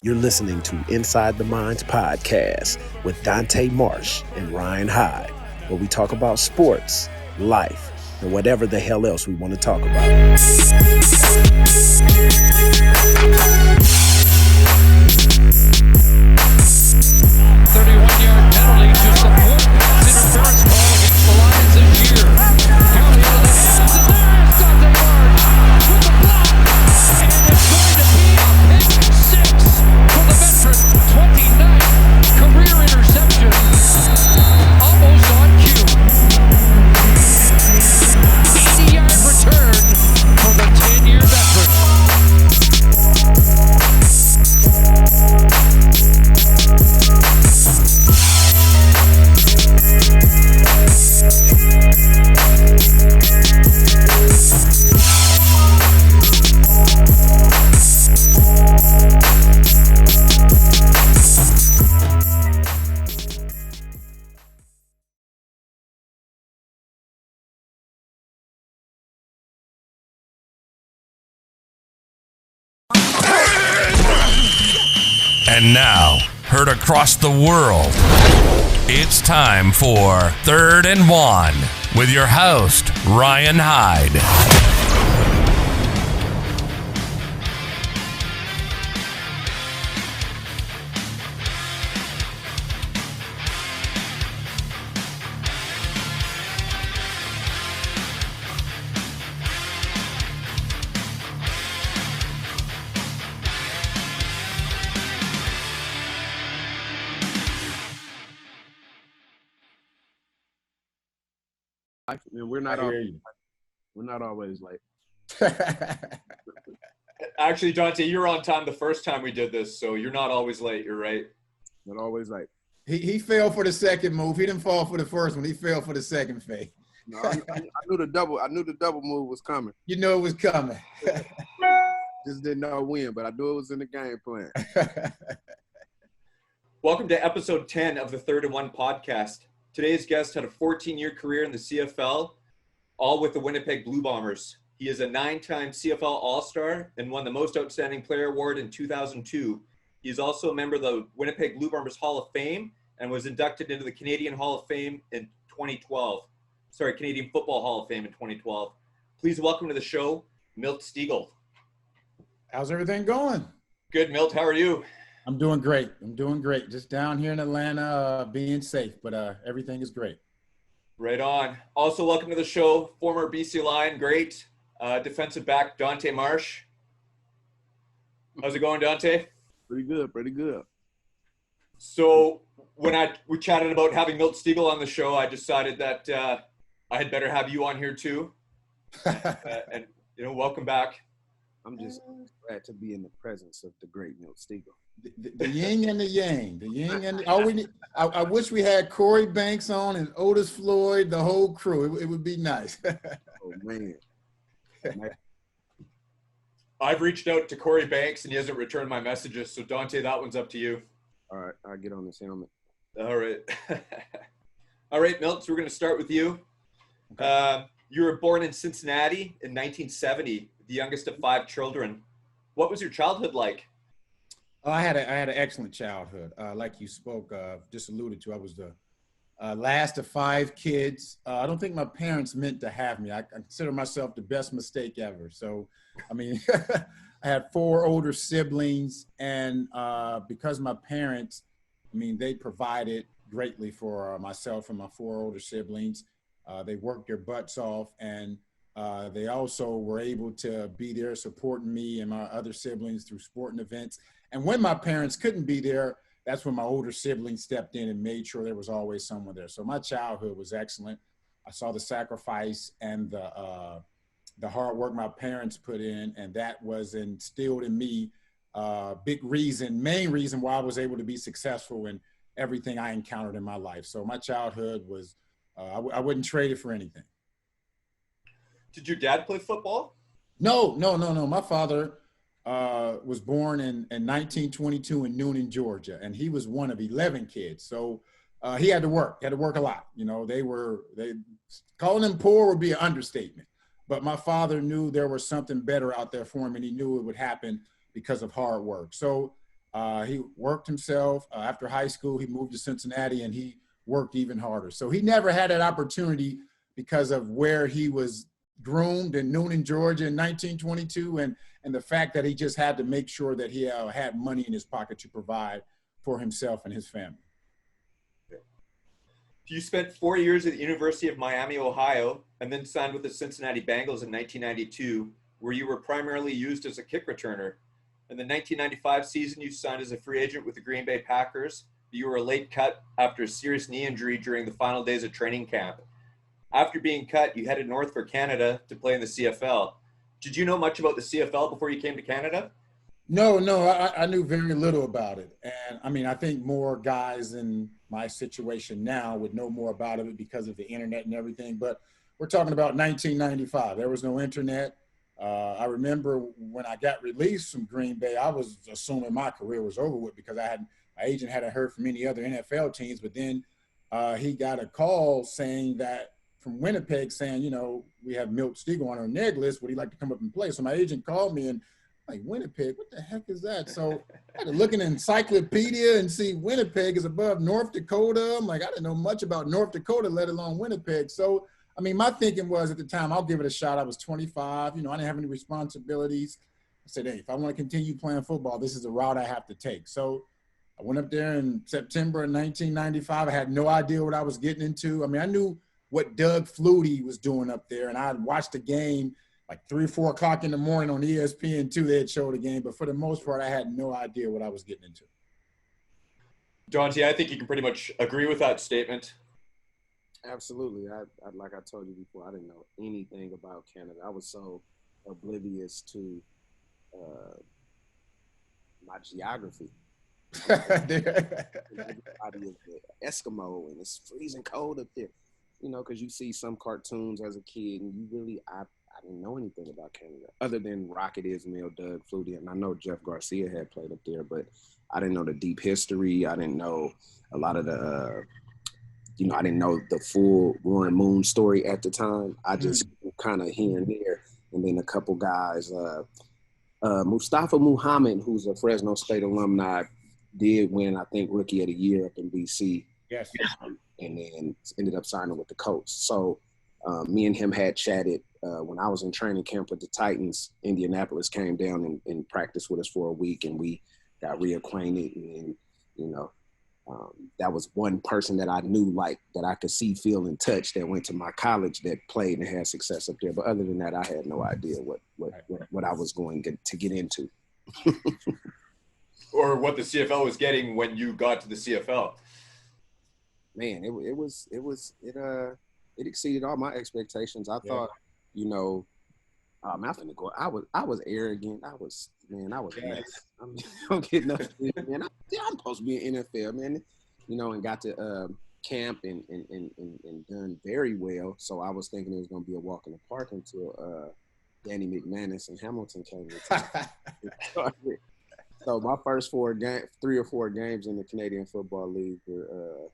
You're listening to Inside the Minds podcast with Dante Marsh and Ryan Heid, where we talk about sports, life, and whatever the hell else we want to talk about. 31-yard penalty to support pass interference call against the Lions this year. County out of the hands, and there's Dante Marsh with the block, and it's going to be a pick six for the veteran. 29th career interception, almost on cue. 80-yard return for the 10-year veteran. And now, heard across the world, it's time for Third and One with your host, Ryan Heid. I mean, we're not always late. Actually, Dante, you were on time the first time we did this, so you're not always late. You're right. Not always late. He fell for the second move. He didn't fall for the first one. He fell for the second fake. No, I knew the double. I knew the double move was coming. You know it was coming. Just didn't know when, but I knew it was in the game plan. Welcome to episode 10 of the Third and One podcast. Today's guest had a 14-year career in the CFL, all with the Winnipeg Blue Bombers. He is a 9-time CFL All-Star and won the Most Outstanding Player Award in 2002. He is also a member of the Winnipeg Blue Bombers Hall of Fame and was inducted into the Canadian Hall of Fame in 2012. Canadian Football Hall of Fame in 2012. Please welcome to the show, Milt Stegall. How's everything going? Good, Milt. How are you? I'm doing great. Just down here in Atlanta, being safe, but everything is great. Right on. Also, welcome to the show, former BC Lion, great defensive back, Dante Marsh. How's it going, Dante? Pretty good. So when we chatted about having Milt Stegall on the show, I decided that I had better have you on here too. And, welcome back. I'm just glad to be in the presence of the great Milt Stegall. The yin and the yang. I wish we had Corey Banks on and Otis Floyd, the whole crew. It would be nice. Oh, man. I've reached out to Corey Banks, and he hasn't returned my messages. So, Dante, that one's up to you. All right. I'll get on this helmet. All right. All right, Milt, so we're going to start with you. Okay. You were born in Cincinnati in 1970, the youngest of 5 children. What was your childhood like? I had an excellent childhood. Like you just alluded to, I was the last of 5 kids. I don't think my parents meant to have me. I consider myself the best mistake ever. So, I mean, I had 4 older siblings, and because my parents, they provided greatly for myself and my 4 older siblings. They worked their butts off, and they also were able to be there supporting me and my other siblings through sporting events. And when my parents couldn't be there, that's when my older siblings stepped in and made sure there was always someone there. So my childhood was excellent. I saw the sacrifice and the hard work my parents put in, and that was instilled in me. Main reason why I was able to be successful in everything I encountered in my life. So my childhood was, I wouldn't trade it for anything. Did your dad play football? No. My father was born in 1922 in Noonan, Georgia, and he was one of 11 kids. So he had to work a lot. Calling him poor would be an understatement. But my father knew there was something better out there for him, and he knew it would happen because of hard work. So He worked himself. After high school, he moved to Cincinnati, and he worked even harder. So he never had that opportunity because of where he was groomed in Noonan, Georgia in 1922, and the fact that he just had to make sure that he had money in his pocket to provide for himself and his family. You spent 4 years at the University of Miami, Ohio, and then signed with the Cincinnati Bengals in 1992, where you were primarily used as a kick returner. In the 1995 season, you signed as a free agent with the Green Bay Packers. You were a late cut after a serious knee injury during the final days of training camp. After being cut, you headed north for Canada to play in the CFL. Did you know much about the CFL before you came to Canada? No, I knew very little about it. And I mean, I think more guys in my situation now would know more about it because of the internet and everything. But we're talking about 1995. There was no internet. I remember when I got released from Green Bay, I was assuming my career was over with because my agent hadn't heard from any other NFL teams. But then he got a call saying that from Winnipeg saying, you know, we have Milt Stegall on our neg list. Would he like to come up and play? So my agent called me and like, Winnipeg, what the heck is that? So I had to look in an encyclopedia and see Winnipeg is above North Dakota. I'm like, I didn't know much about North Dakota, let alone Winnipeg. So, I mean, my thinking was at the time, I'll give it a shot. I was 25. You know, I didn't have any responsibilities. I said, hey, if I want to continue playing football, this is the route I have to take. So I went up there in September of 1995. I had no idea what I was getting into. I mean, I knew what Doug Flutie was doing up there, and I watched the game like 3 or 4 o'clock in the morning on ESPN2, they had showed the game. But for the most part, I had no idea what I was getting into. Dante, I think you can pretty much agree with that statement. Absolutely. I like I told you before, I didn't know anything about Canada. I was so oblivious to my geography. Everybody is the Eskimo, and it's freezing cold up there. You know, because you see some cartoons as a kid, and you really, I didn't know anything about Canada other than Rocket Ismail, Doug Flutie, and I know Jeff Garcia had played up there, but I didn't know the deep history. I didn't know a lot of the, I didn't know the full Roaring Moon story at the time. I just kind of here and there, and then a couple guys, Mustafa Muhammad, who's a Fresno State alumni, did win, I think, Rookie of the Year up in BC. Yes. And then ended up signing with the Colts. So me and him had chatted when I was in training camp with the Titans. Indianapolis came down and practiced with us for a week, and we got reacquainted. And, that was one person that I knew, like, that I could see, feel, and touch that went to my college that played and had success up there. But other than that, I had no idea what I was going to get into. Or what the CFL was getting when you got to the CFL. Man, it exceeded all my expectations. I thought, I'm having to go. I was arrogant. I was nuts. I'm getting up to it, man. I'm supposed to be in NFL, man. And got to camp and done very well. So I was thinking it was going to be a walk in the park until Danny McManus and Hamilton came in. So my first 3 or 4 games in the Canadian Football League were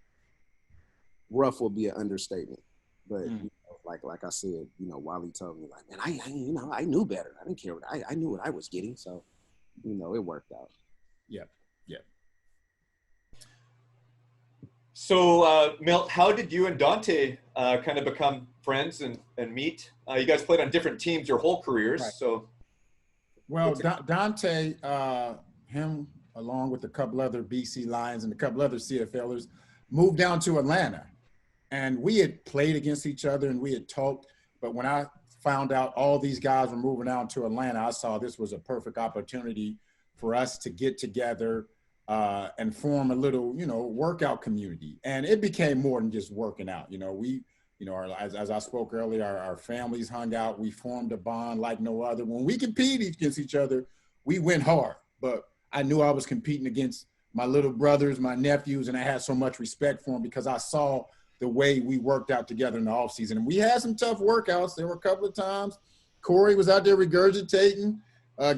rough will be an understatement. But like I said, Wally told me, like, man, I knew better. I didn't care what I knew what I was getting. So, it worked out. Yeah. So, Milt, how did you and Dante kind of become friends and meet? You guys played on different teams your whole careers. Right. So, well, Dante, him along with a couple other BC Lions and a couple other CFLers moved down to Atlanta. And we had played against each other and we had talked. But when I found out all these guys were moving down to Atlanta, I saw this was a perfect opportunity for us to get together and form a little, workout community. And it became more than just working out. As I spoke earlier, our families hung out. We formed a bond like no other. When we competed against each other, we went hard. But I knew I was competing against my little brothers, my nephews, and I had so much respect for them because I saw the way we worked out together in the offseason. And we had some tough workouts. There were a couple of times Corey was out there regurgitating,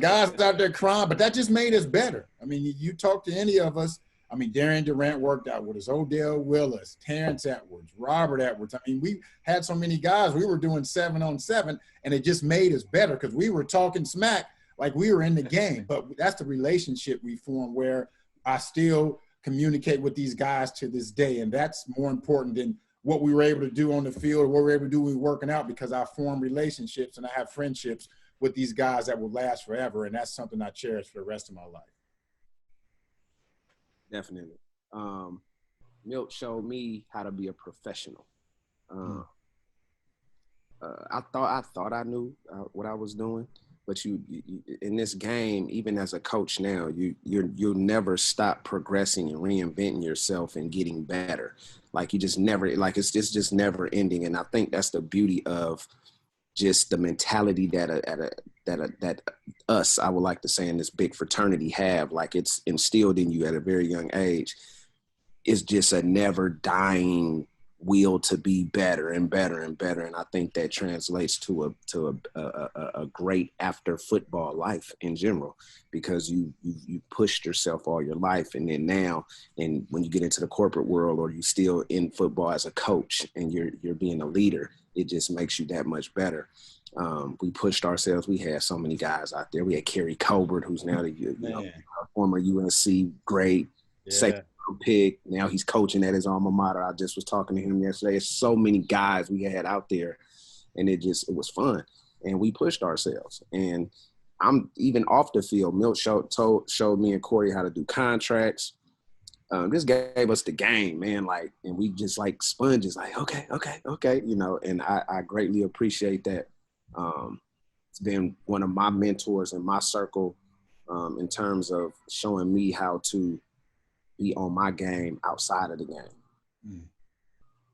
guys out there crying, but that just made us better. I mean, you talk to any of us. I mean, Darian Durant worked out with us, Odell Willis, Terrence Edwards, Robert Edwards. I mean, we had so many guys. We were doing 7-on-7, and it just made us better because we were talking smack. like we were in the game. But that's the relationship we form where I still communicate with these guys to this day. And that's more important than what we were able to do on the field or what we were able to do when we were working out, because I form relationships and I have friendships with these guys that will last forever. And that's something I cherish for the rest of my life. Definitely. Milt showed me how to be a professional. I thought I knew what I was doing, but you in this game, even as a coach now, you'll never stop progressing and reinventing yourself and getting better. Like you just never, like it's just never ending. And I think that's the beauty of just the mentality that us, I would like to say, in this big fraternity have. Like it's instilled in you at a very young age. It's just a never dying will to be better and better and better. And I think that translates to a great after football life in general, because you pushed yourself all your life. And then now, and when you get into the corporate world, or you still in football as a coach and you're being a leader, it just makes you that much better. We pushed ourselves. We had so many guys out there. We had Kerry Colbert, who's now the former UNC great safety pick. Now he's coaching at his alma mater. I just was talking to him yesterday. There's so many guys we had out there, and it was fun. And we pushed ourselves. And I'm even off the field. Milt showed me and Corey how to do contracts. This gave us the game, man. Like, and we just like sponges, like, okay, and I greatly appreciate that. It's been one of my mentors in my circle in terms of showing me how to be on my game outside of the game.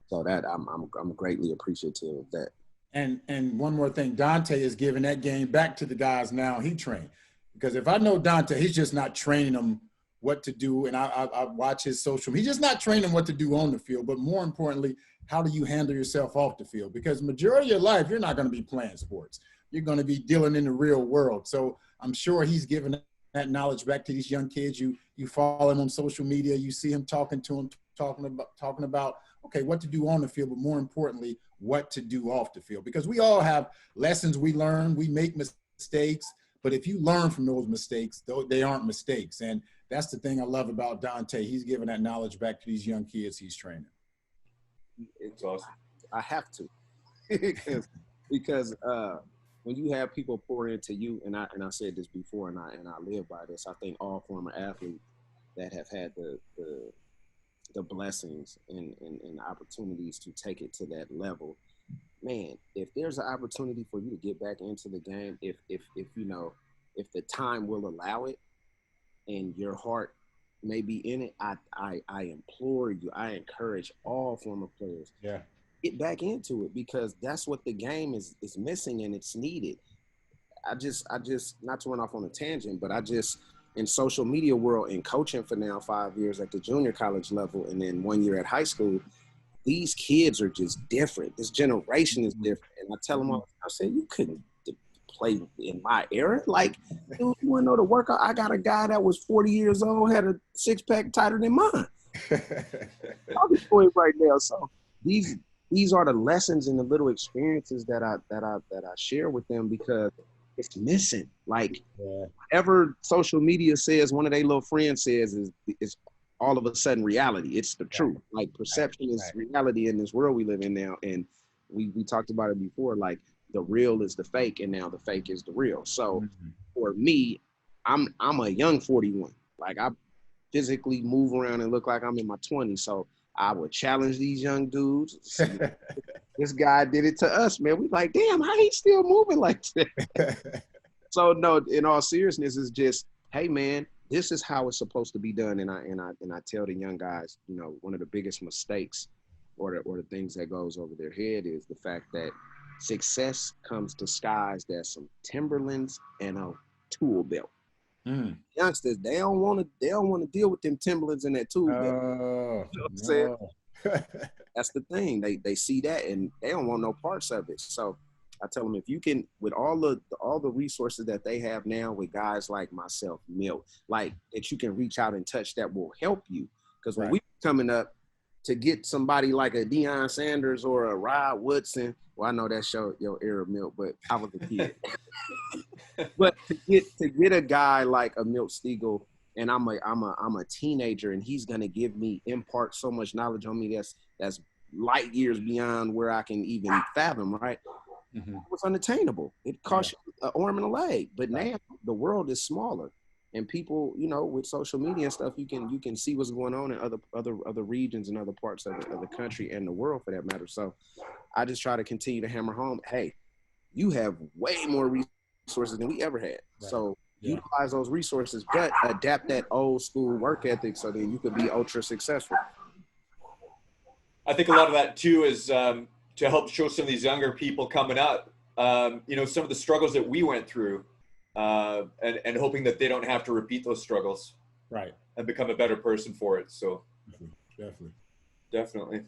So that I'm greatly appreciative of that. And one more thing, Dante is giving that game back to the guys now he trained. Because if I know Dante, he's just not training them what to do. And I watch his social media. He's just not training them what to do on the field, but more importantly, how do you handle yourself off the field? Because majority of your life, you're not going to be playing sports. You're going to be dealing in the real world. So I'm sure he's giving that knowledge back to these young kids. You follow him on social media, you see him talking to him, talking about, okay, what to do on the field, but more importantly, what to do off the field. Because we all have lessons we learn, we make mistakes, but if you learn from those mistakes, they aren't mistakes. And that's the thing I love about Dante. He's giving that knowledge back to these young kids he's training. It's awesome. I have to, because when you have people pour into you, and I said this before, and I live by this. I think all former athletes that have had the blessings and opportunities to take it to that level, man, if there's an opportunity for you to get back into the game, if the time will allow it, and your heart may be in it, I implore you, I encourage all former players, get back into it, because that's what the game is missing, and it's needed. I just not to run off on a tangent, but in social media world and coaching for now 5 years at the junior college level and then 1 year at high school, these kids are just different. This generation is different. And I tell them all, I say, you couldn't play in my era. Like, dude, you want to know the workout? I got a guy that was 40 years old, had a six-pack tighter than mine. I'll be doing right now. So these are the lessons and the little experiences that I share with them, because it's missing. Like, whatever social media says, one of their little friends says is all of a sudden reality. It's the truth. Like, perception is reality in this world we live in now. And we talked about it before, like, the real is the fake, and now the fake is the real. So for me, I'm a young 41. Like, I physically move around and look like I'm in my 20s. So I would challenge these young dudes. This guy did it to us, man. We like, damn, how he still moving like that? So no, in all seriousness, it's just, hey man, this is how it's supposed to be done. And I tell the young guys, one of the biggest mistakes or the things that goes over their head is the fact that success comes disguised as some Timberlands and a tool belt. Youngsters, they don't want to deal with them Timberlands and that tool belt. You know what I'm saying? That's the thing. They see that and they don't want no parts of it. So I tell them, if you can, with all the resources that they have now, with guys like myself, Milt, like, that you can reach out and touch, that will help you. Because when we were coming up, to get somebody like a Deion Sanders or a Rod Woodson. Well, I know that's your era, Milt, but I was a kid. But to get a guy like a Milt Stegall, and I'm a teenager, and he's gonna impart so much knowledge on me that's light years beyond where I can even fathom, right? Mm-hmm. It was unattainable. It cost you an arm and a leg. But now the world is smaller, and people, with social media and stuff, you can see what's going on in other regions and other parts of the country and the world, for that matter. So I just try to continue to hammer home, hey, you have way more resources than we ever had. Right. So utilize those resources, but adapt that old school work ethic so that you could be ultra successful. I think a lot of that too is to help show some of these younger people coming up, some of the struggles that we went through, and hoping that they don't have to repeat those struggles, right, and become a better person for it. So definitely.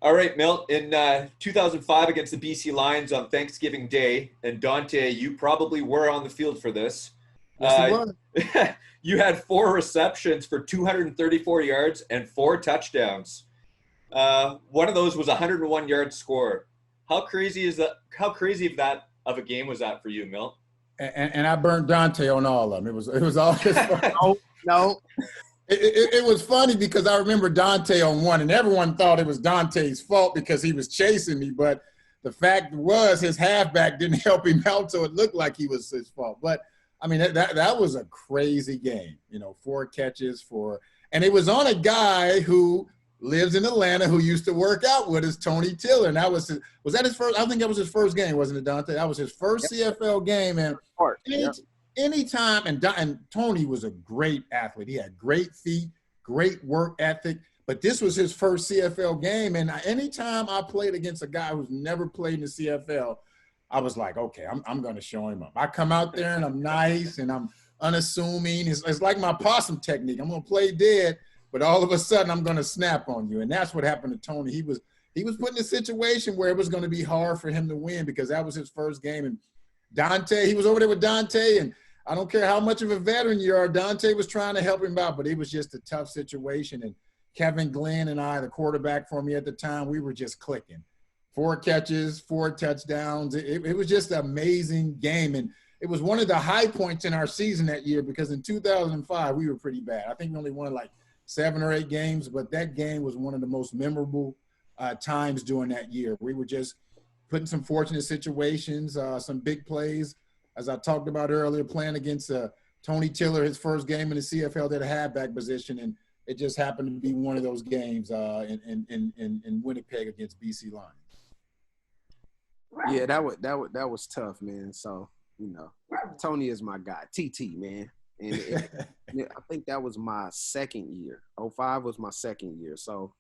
All right, Milt, in 2005 against the BC Lions on Thanksgiving Day, and Dante, you probably were on the field for this. Yes, he was. You had 4 receptions for 234 yards and 4 touchdowns. One of those was a 101-yard score. How crazy of that of a game was that for you, Milt? And I burned Dante on all of them. It was all his fault. No. It was funny because I remember Dante on one, and everyone thought it was Dante's fault because he was chasing me. But the fact was his halfback didn't help him out, so it looked like he was his fault. But I mean, that was a crazy game. 4 catches and it was on a guy who lives in Atlanta who used to work out with us, Tony Tiller. And was that his first? I think that was his first game, wasn't it, Dante? That was his first CFL game. And anytime, and Tony was a great athlete. He had great feet, great work ethic. But this was his first CFL game. And anytime I played against a guy who's never played in the CFL, I was like, okay, I'm going to show him up. I come out there and I'm nice and I'm unassuming. It's like my possum technique. I'm going to play dead, but all of a sudden I'm going to snap on you. And that's what happened to Tony. He was put in a situation where it was going to be hard for him to win because that was his first game. And Dante, he was over there with Dante, and I don't care how much of a veteran you are, Dante was trying to help him out, but it was just a tough situation. And Kevin Glenn and I, the quarterback for me at the time, we were just clicking. 4 catches, 4 touchdowns. It was just an amazing game. And it was one of the high points in our season that year because in 2005, we were pretty bad. I think we only won like 7 or 8 games, but that game was one of the most memorable times during that year. We were just put in some fortunate situations, some big plays. As I talked about earlier, playing against Tony Tiller, his first game in the CFL at a halfback position, and it just happened to be one of those games in Winnipeg against BC Lions. Yeah, that was tough, man. So, Tony is my guy. TT, man. And I think that was my second year. 05 was my second year. So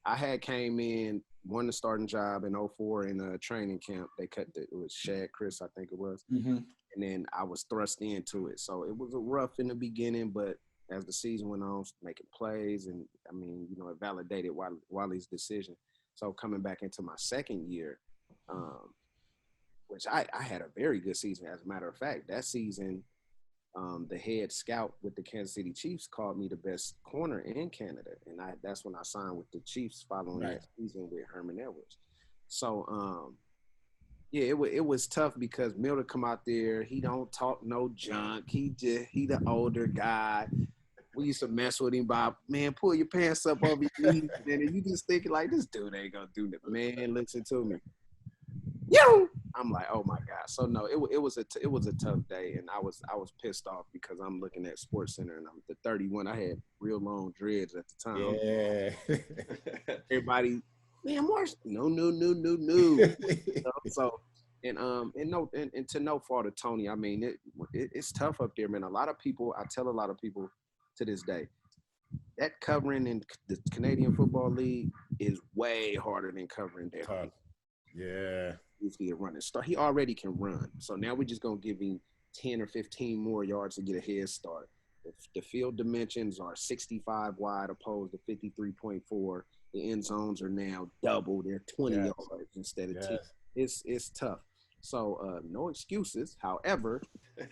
I had came in, won the starting job in 04 in a training camp. They it was Shad Chris, I think it was. Mm-hmm. And then I was thrust into it. So it was rough in the beginning, but as the season went on, making plays, and it validated Wally's decision. So coming back into my second year, which I had a very good season. As a matter of fact, that season, the head scout with the Kansas City Chiefs called me the best corner in Canada. And that's when I signed with the Chiefs following that season with Herman Edwards. So, it was tough because Milt would come out there. He don't talk no junk. He the older guy. We used to mess with him by, man, pull your pants up over your knees. And you just thinking like, this dude ain't gonna do that. Man, listen to me. Yo, I'm like, oh my God. So no, it was a tough day, and I was pissed off because I'm looking at Sports Center and I'm the 31. I had real long dreads at the time. Yeah. Everybody, man, Marsh, no. So and to no fault of Tony, I mean it's tough up there, man. A lot of people, I tell a lot of people to this day, that covering in the Canadian Football League is way harder than covering there. Yeah. He already can run. So now we're just going to give him 10 or 15 more yards to get a head start. The field dimensions are 65 wide opposed to 53.4. The end zones are now double. They're 20 yards instead of 10. It's tough. So no excuses. However,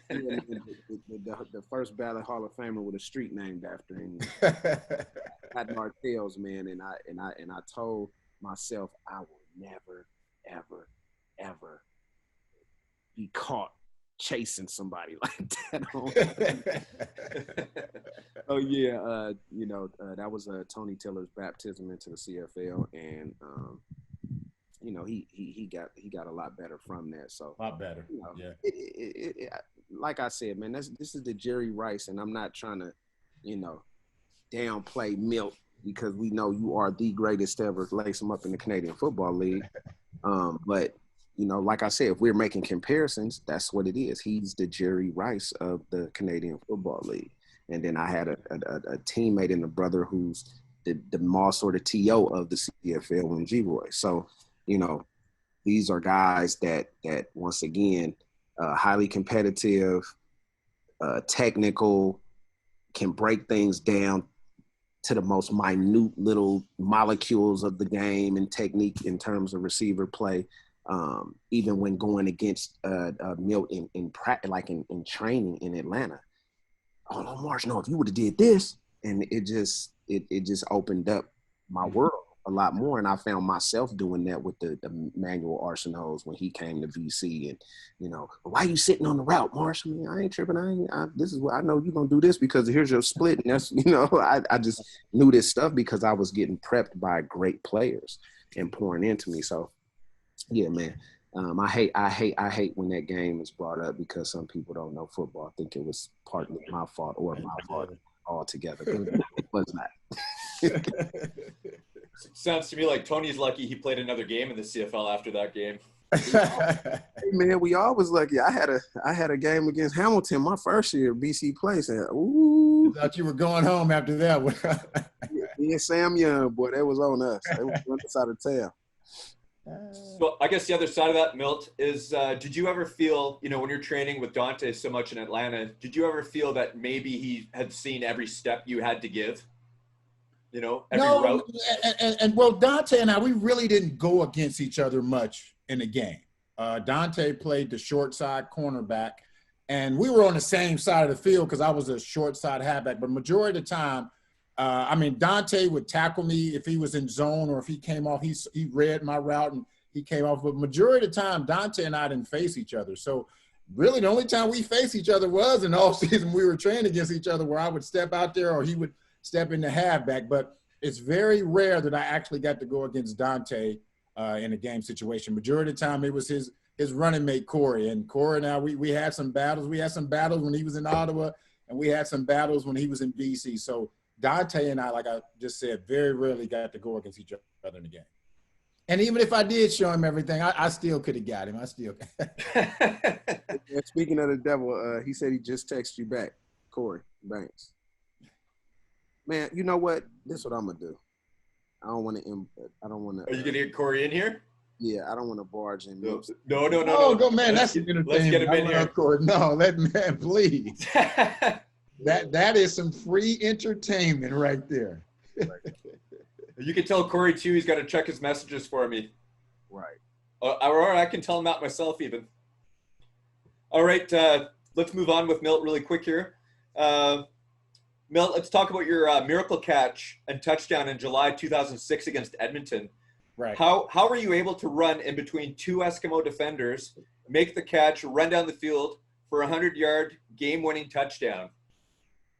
the first ballot Hall of Famer with a street named after him, Pat Martell's, man, and I told myself I will never, ever, ever be caught chasing somebody like that. Oh yeah, that was Tony Tiller's baptism into the CFL, and he got a lot better from that. So a lot better. Yeah. Like I said, man, this is the Jerry Rice, and I'm not trying to, downplay Milt, because we know you are the greatest ever. Lace him up in the Canadian Football League. But like I said, if we're making comparisons, that's what it is. He's the Jerry Rice of the Canadian Football League. And then I had a teammate and a brother who's the Moss or the TO of the CFL and G-Roy. So, these are guys that once again, highly competitive, technical, can break things down to the most minute little molecules of the game and technique in terms of receiver play. Even when going against Milt in training in Atlanta. Oh no, Marsh, no, if you would have did this, and it just opened up my world a lot more, and I found myself doing that with the Manuel Arsenaults when he came to VC, and why you sitting on the route, Marsh? I mean, I ain't tripping. This is what I know you're gonna do this because here's your split, and that's I just knew this stuff because I was getting prepped by great players and pouring into me. So yeah, man. I hate when that game is brought up because some people don't know football. I think it was partly my fault or my fault altogether. It was not. Sounds to me like Tony's lucky he played another game in the CFL after that game. Hey man, we always lucky. I had a game against Hamilton my first year, BC Place, and ooh, I thought you were going home after that one. Me and Sam Young, boy, that was on us. They was on the side of town. So I guess the other side of that, Milt, is did you ever feel, when you're training with Dante so much in Atlanta, did you ever feel that maybe he had seen every step you had to give? Every route? And well, Dante and I, we really didn't go against each other much in the game. Dante played the short side cornerback, and we were on the same side of the field because I was a short side halfback. But majority of the time, Dante would tackle me if he was in zone or if he came off. He read my route and he came off. But majority of the time, Dante and I didn't face each other. So really the only time we faced each other was in the offseason. We were training against each other where I would step out there or he would step in the halfback. But it's very rare that I actually got to go against Dante in a game situation. Majority of the time, it was his running mate, Corey. And Corey and I, we had some battles. We had some battles when he was in Ottawa, and we had some battles when he was in BC. So Dante and I, like I just said, very rarely got to go against each other in the game. And even if I did show him everything, I still could have got him. I still Speaking of the devil, he said he just texted you back, Corey Banks. Man, you know what? This is what I'm gonna do. I don't want to. Are you gonna get Corey in here? Yeah, I don't want to barge in. No. Go, man. That's entertainment. Let's get him in here. Corey. No, man, please. that is some free entertainment right there. You can tell Corey too. He's got to check his messages for me. Right. Or I can tell him that myself even. All right, let's move on with Milt really quick here. Milt, let's talk about your miracle catch and touchdown in July 2006 against Edmonton. Right. How were you able to run in between two Eskimo defenders, make the catch, run down the field for a 100-yard game-winning touchdown?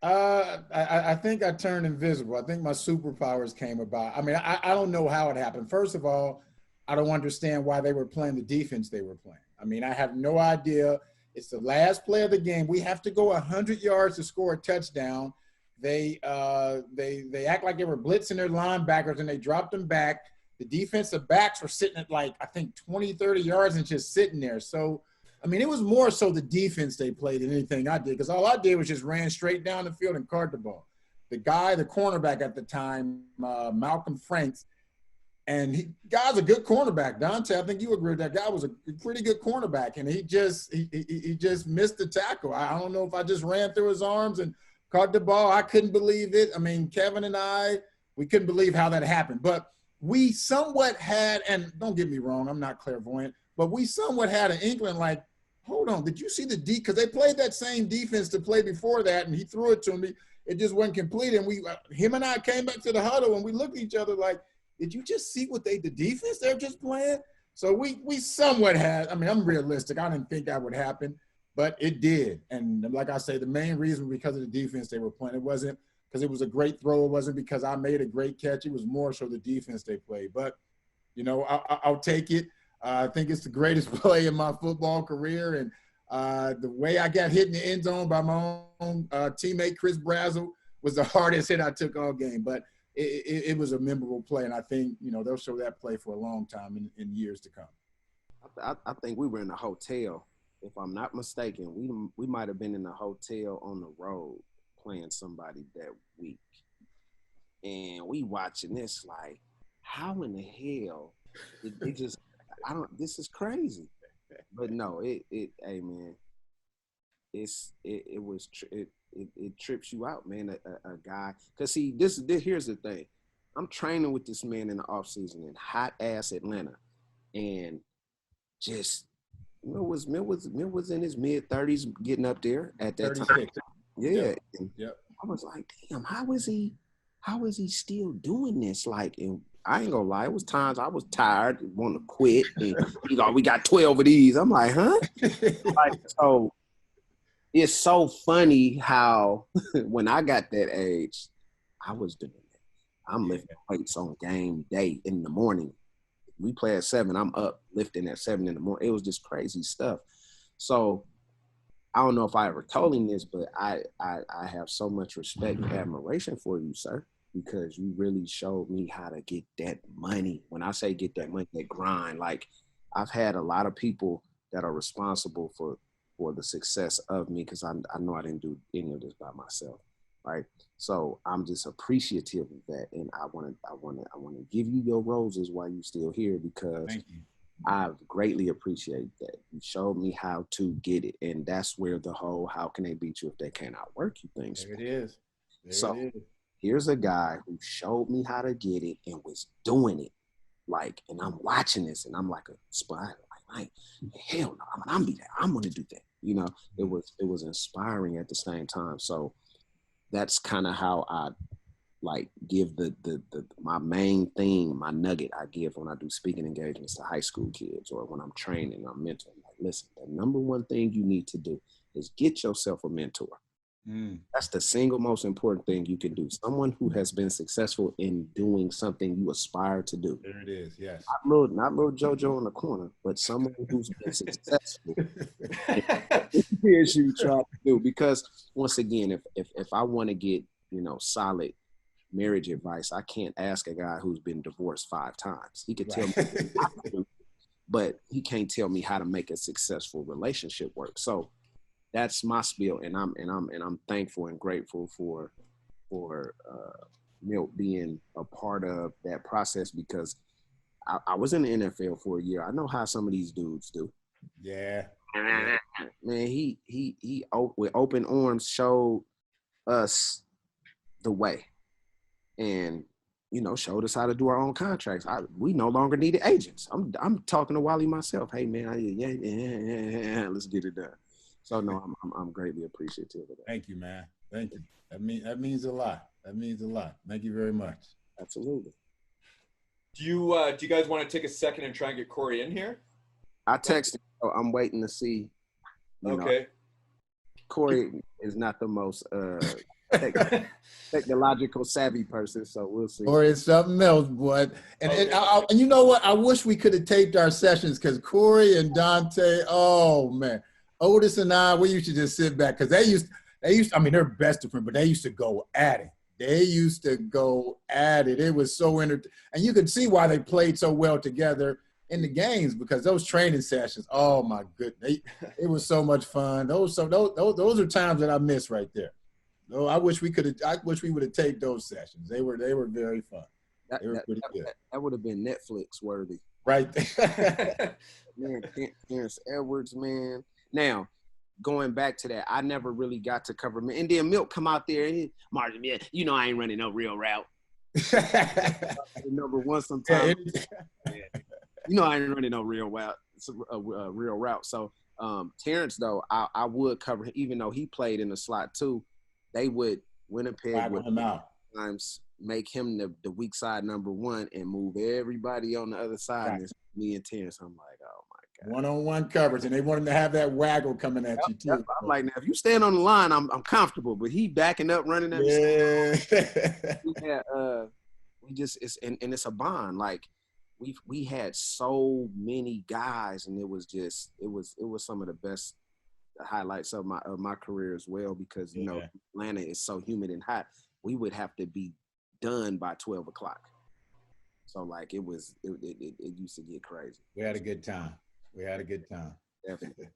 I think I turned invisible. I think my superpowers came about. I mean, I don't know how it happened. First of all, I don't understand why they were playing the defense they were playing. I mean, I have no idea. It's the last play of the game. We have to go 100 yards to score a touchdown. They act like they were blitzing their linebackers and they dropped them back. The defensive backs were sitting at 20, 30 yards and just sitting there. So, I mean, it was more so the defense they played than anything I did because all I did was just ran straight down the field and caught the ball. The cornerback at the time, Malcolm Franks, and guy's a good cornerback. Dante, I think you agree with that. Guy was a pretty good cornerback, and he just missed the tackle. I don't know if I just ran through his arms and caught the ball. I couldn't believe it. I mean, Kevin and I, we couldn't believe how that happened. But we somewhat had, and don't get me wrong, I'm not clairvoyant. but we somewhat had an inkling like, hold on, did you see the D? Because they played that same defense to play before that, and he threw it to me. It just wasn't complete, and him and I came back to the huddle, and we looked at each other like, did you just see what the defense they're just playing? So we somewhat had, I mean, I'm realistic. I didn't think that would happen, but it did. And like I say, the main reason because of the defense they were playing, it wasn't because it was a great throw. It wasn't because I made a great catch. It was more so the defense they played. But, you know, I'll take it. I think it's the greatest play in my football career. And the way I got hit in the end zone by my own teammate, Chris Brazzell, was the hardest hit I took all game. But it was a memorable play, and I think, you know, they'll show that play for a long time in years to come. I think we were in a hotel, if I'm not mistaken. We might have been in a hotel on the road playing somebody that week. And we watching this like, how in the hell it just – this is crazy. But no, hey man, it trips you out, man. A guy, cause see, this here's the thing. I'm training with this man in the off season in hot ass Atlanta, and just Milt was in his mid-30s, getting up there at that 36. time. Yeah, Yep. I was like, damn, how is he still doing this? Like, and I ain't gonna lie, it was times I was tired, want to quit. And we got 12 of these. I'm like, huh? Like, so it's so funny how when I got that age, I was doing it. I'm lifting weights on game day in the morning. We play at 7. I'm up lifting at 7 in the morning. It was just crazy stuff. So I don't know if I ever told him this, but I have so much respect and admiration for you, sir, because you really showed me how to get that money. When I say get that money, that grind, like I've had a lot of people that are responsible for the success of me, because I know I didn't do any of this by myself, right? So I'm just appreciative of that, and I want to give you your roses while you're still here, because I greatly appreciate that. You showed me how to get it, and that's where the whole "how can they beat you if they can't outwork you" things. There it is. Here's a guy who showed me how to get it and was doing it, like, and I'm watching this, and I'm like a spy. Like, hell no, I'm be that. I'm gonna do that. You know, it was inspiring at the same time. So that's kind of how I like give my main thing, my nugget I give when I do speaking engagements to high school kids, or when I'm training, I'm mentoring. Like, listen, the number one thing you need to do is get yourself a mentor. That's the single most important thing you can do. Someone who has been successful in doing something you aspire to do. There it is, yes. Not little JoJo in the corner, but someone who's been successful. Here's you try to do. Because once again, if I want to get, you know, solid marriage advice, I can't ask a guy who's been divorced 5 times. He could tell me what to do, but he can't tell me how to make a successful relationship work. So that's my spiel, and I'm thankful and grateful for Milt being a part of that process, because I was in the NFL for a year. I know how some of these dudes do. Yeah. Man, he with open arms showed us the way, and, you know, showed us how to do our own contracts. We no longer needed agents. I'm talking to Wally myself. Hey man, yeah, let's get it done. So no, I'm greatly appreciative of that. Thank you, man. Thank you. That means a lot. That means a lot. Thank you very much. Absolutely. Do you guys want to take a second and try and get Corey in here? I texted. So I'm waiting to see. Okay. Know, Corey is not the most technological savvy person, so we'll see. Or it's something else, boy. And you know what? I wish we could have taped our sessions, because Corey and Dante, oh man. Otis and I, we used to just sit back, because they used, I mean, they're best of friends, but they used to go at it. It was so entertaining. And you could see why they played so well together in the games, because those training sessions, oh my goodness, it was so much fun. Those are times that I miss right there. No, I wish we would have taped those sessions. They were very fun. They were pretty good. That would have been Netflix worthy. Right. Man, Terrence Edwards, man. Now, going back to that, I never really got to cover him. And then Milt come out there and Marsh, yeah, you know I ain't running no real route. Number one sometimes. Yeah. You know I ain't running no real route. a real route. So Terrence, though, I would cover him, even though he played in the slot too. They would Winnipeg would sometimes make him the weak side number one and move everybody on the other side. Right. And it's me and Terrence. I'm like, oh my God. One-on-one coverage, and they want him to have that waggle coming at you too. I'm like, now if you stand on the line, I'm comfortable, but he backing up, running at me. Yeah. It's a bond. Like we had so many guys, and it was some of the best highlights of my career as well, because you know Atlanta is so humid and hot. We would have to be done by 12 o'clock. So like it used to get crazy. We had a good time. Definitely.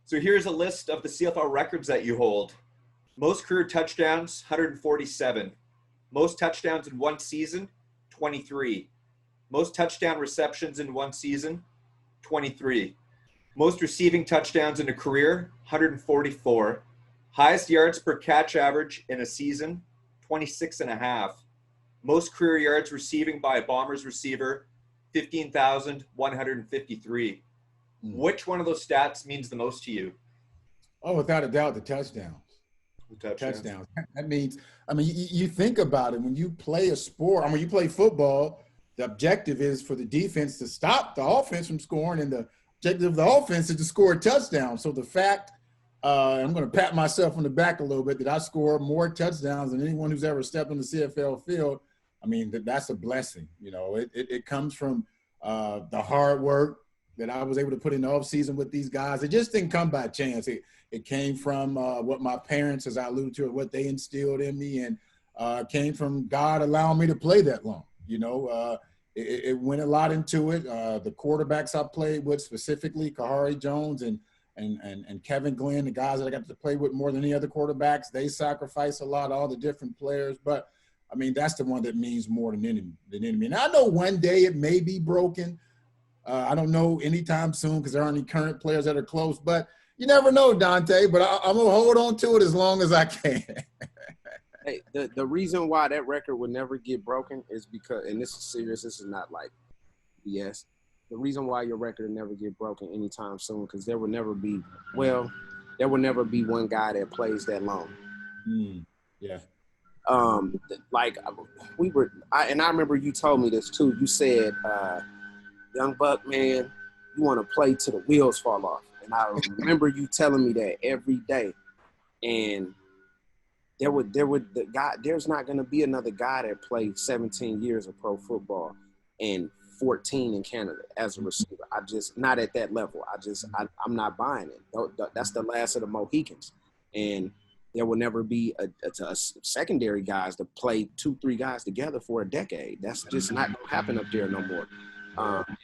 So here's a list of the CFL records that you hold. Most career touchdowns, 147. Most touchdowns in one season, 23. Most touchdown receptions in one season, 23. Most receiving touchdowns in a career, 144. Highest yards per catch average in a season, 26.5. Most career yards receiving by a Bombers receiver, 15,153. Which one of those stats means the most to you? Oh, without a doubt, the touchdowns. Touchdowns. That means, I mean, you think about it. When you play a sport, when you play football, the objective is for the defense to stop the offense from scoring, and the objective of the offense is to score a touchdown. So the fact, I'm going to pat myself on the back a little bit, that I score more touchdowns than anyone who's ever stepped on the CFL field, I mean, that's a blessing. You know, it comes from the hard work that I was able to put in the offseason with these guys. It just didn't come by chance. It came from what my parents, as I alluded to, what they instilled in me, and came from God allowing me to play that long. You know, it went a lot into it. The quarterbacks I played with, specifically Kahari Jones and Kevin Glenn, the guys that I got to play with more than any other quarterbacks, they sacrifice a lot, all the different players. But, I mean, that's the one that means more than enemy. And I know one day it may be broken. I don't know anytime soon because there aren't any current players that are close. But you never know, Dante. But I'm going to hold on to it as long as I can. Hey, the reason why that record would never get broken is because, and this is serious, this is not like BS. The reason why your record will never get broken anytime soon, because there will never be one guy that plays that long. Yeah. Like I remember you told me this too. You said, young buck, man, you want to play till the wheels fall off. And I remember you telling me that every day. And there's not going to be another guy that played 17 years of pro football and 14 in Canada as a receiver. I just, not at that level. I'm not buying it. That's the last of the Mohicans. And there will never be a secondary guys to play 2-3 guys together for a decade. That's just not going to happen up there no more.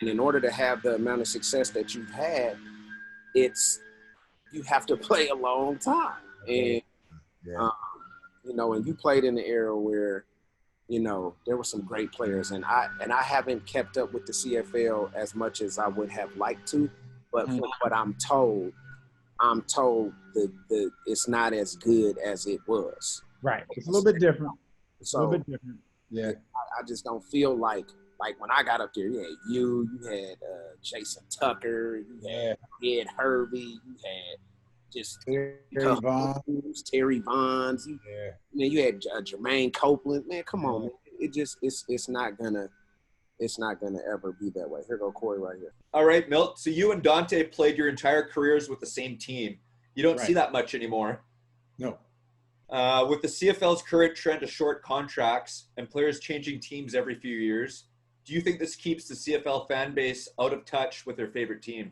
And in order to have the amount of success that you've had, you have to play a long time. And, you know, and you played in the era where, you know, there were some great players, and I haven't kept up with the CFL as much as I would have liked to, but from what I'm told that it's not as good as it was. Right. It's a little bit different. Yeah. I just don't feel like when I got up there, you had Jason Tucker, you had Ed Hervey, you had just Terry Vaughns. You had Jermaine Copeland. Man, come on, man. It's not gonna ever be that way. Here go Corey right here. All right, Milt. So you and Dante played your entire careers with the same team. You don't see that much anymore. No. With the CFL's current trend of short contracts and players changing teams every few years, do you think this keeps the CFL fan base out of touch with their favorite team?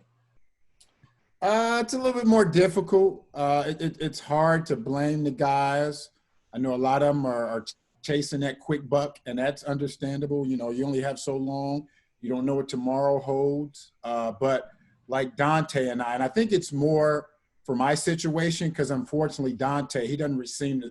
It's a little bit more difficult. It's hard to blame the guys. I know a lot of them are chasing that quick buck, and that's understandable. You know, you only have so long. You don't know what tomorrow holds. But like Dante and I think it's more for my situation, because unfortunately Dante, he doesn't receive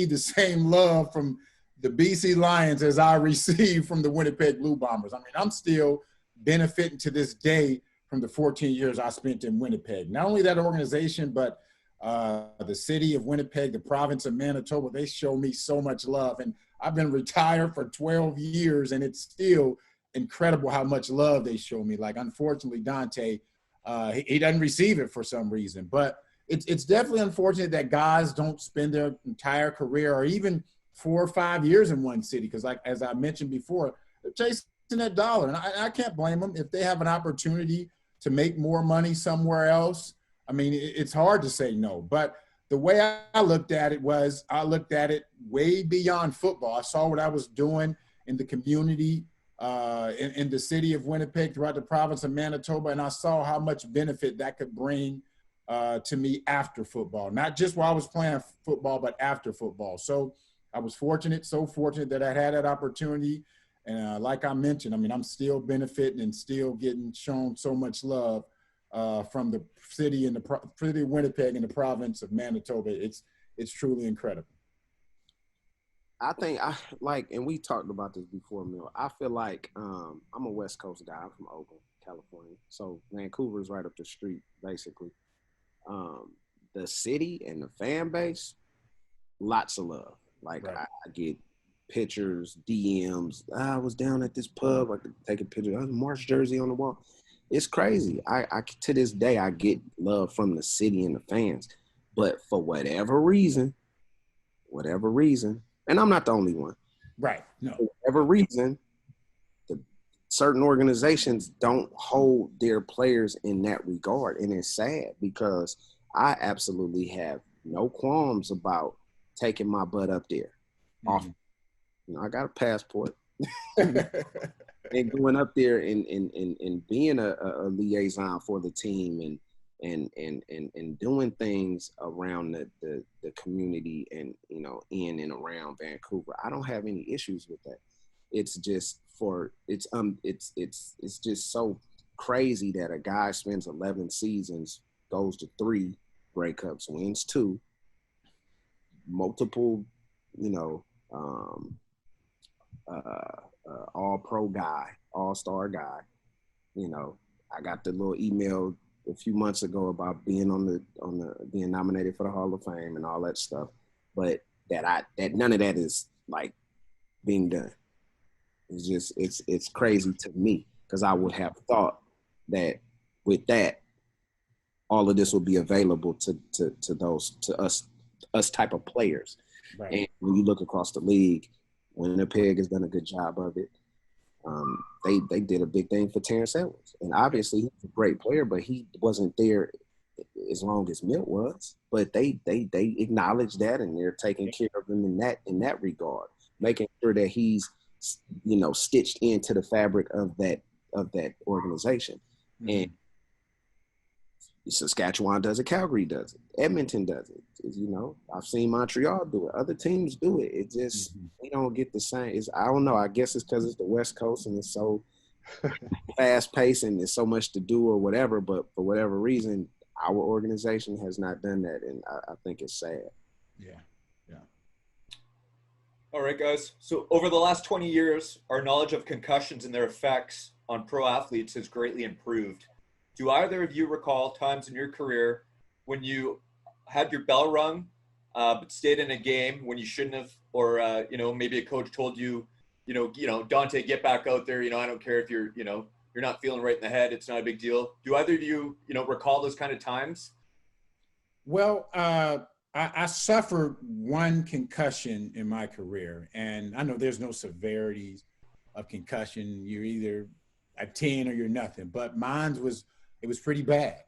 the same love from the BC Lions as I received from the Winnipeg Blue Bombers. I mean, I'm still benefiting to this day from the 14 years I spent in Winnipeg. Not only that organization, but the city of Winnipeg, the province of Manitoba, they show me so much love. And I've been retired for 12 years, and it's still incredible how much love they show me. Like, unfortunately, Dante, he doesn't receive it for some reason. But it's definitely unfortunate that guys don't spend their entire career or even 4 or 5 years in one city. Because, like, as I mentioned before, they're chasing that dollar. And I can't blame them. If they have an opportunity to make more money somewhere else, I mean, it's hard to say no. But the way I looked at it was, I looked at it way beyond football. I saw what I was doing in the community, in the city of Winnipeg, throughout the province of Manitoba, and I saw how much benefit that could bring to me after football. Not just while I was playing football, but after football. So I was so fortunate that I had that opportunity. And like I mentioned, I mean, I'm still benefiting and still getting shown so much love from the city of Winnipeg and the province of Manitoba. It's truly incredible. I think and we talked about this before, Milt. I feel like I'm a West Coast guy. I'm from Oakland, California. So Vancouver is right up the street, basically. The city and the fan base, lots of love. Like, right. I get pictures, DMs. I was down at this pub. I could take a picture. I was a Marsh jersey on the wall. It's crazy. I to this day, I get love from the city and the fans. But for whatever reason, and I'm not the only one. Right. No. For whatever reason, certain organizations don't hold their players in that regard. And it's sad because I absolutely have no qualms about taking my butt up there. Mm-hmm. I got a passport. And going up there and being a liaison for the team and doing things around the community and, in and around Vancouver. I don't have any issues with that. It's just it's just so crazy that a guy spends 11 seasons, goes to 3 Grey Cups, wins 2, multiple, all-pro guy, all-star guy. I got the little email a few months ago about being being nominated for the Hall of Fame and all that stuff, but that none of that is like being done. It's just it's crazy to me because I would have thought that with that, all of this would be available to us type of players. Right. And when you look across the league, Winnipeg has done a good job of it. They did a big thing for Terrence Edwards, and obviously he's a great player, but he wasn't there as long as Milt was. But they acknowledge that, and they're taking care of him in that regard, making sure that he's stitched into the fabric of that organization. Mm-hmm. And Saskatchewan does it, Calgary does it, Edmonton does it. I've seen Montreal do it. Other teams do it. It just we don't get the same. I don't know. I guess it's because it's the West Coast and it's so fast paced and there's so much to do or whatever. But for whatever reason, our organization has not done that, and I think it's sad. Yeah. All right, guys. So over the last 20 years, our knowledge of concussions and their effects on pro athletes has greatly improved. Do either of you recall times in your career when you had your bell rung, but stayed in a game when you shouldn't have, or maybe a coach told you, Dante, get back out there. I don't care if you're not feeling right in the head. It's not a big deal. Do either of you, recall those kind of times? Well, I suffered one concussion in my career, and I know there's no severities of concussion. You're either a 10 or you're nothing, but mine was pretty bad.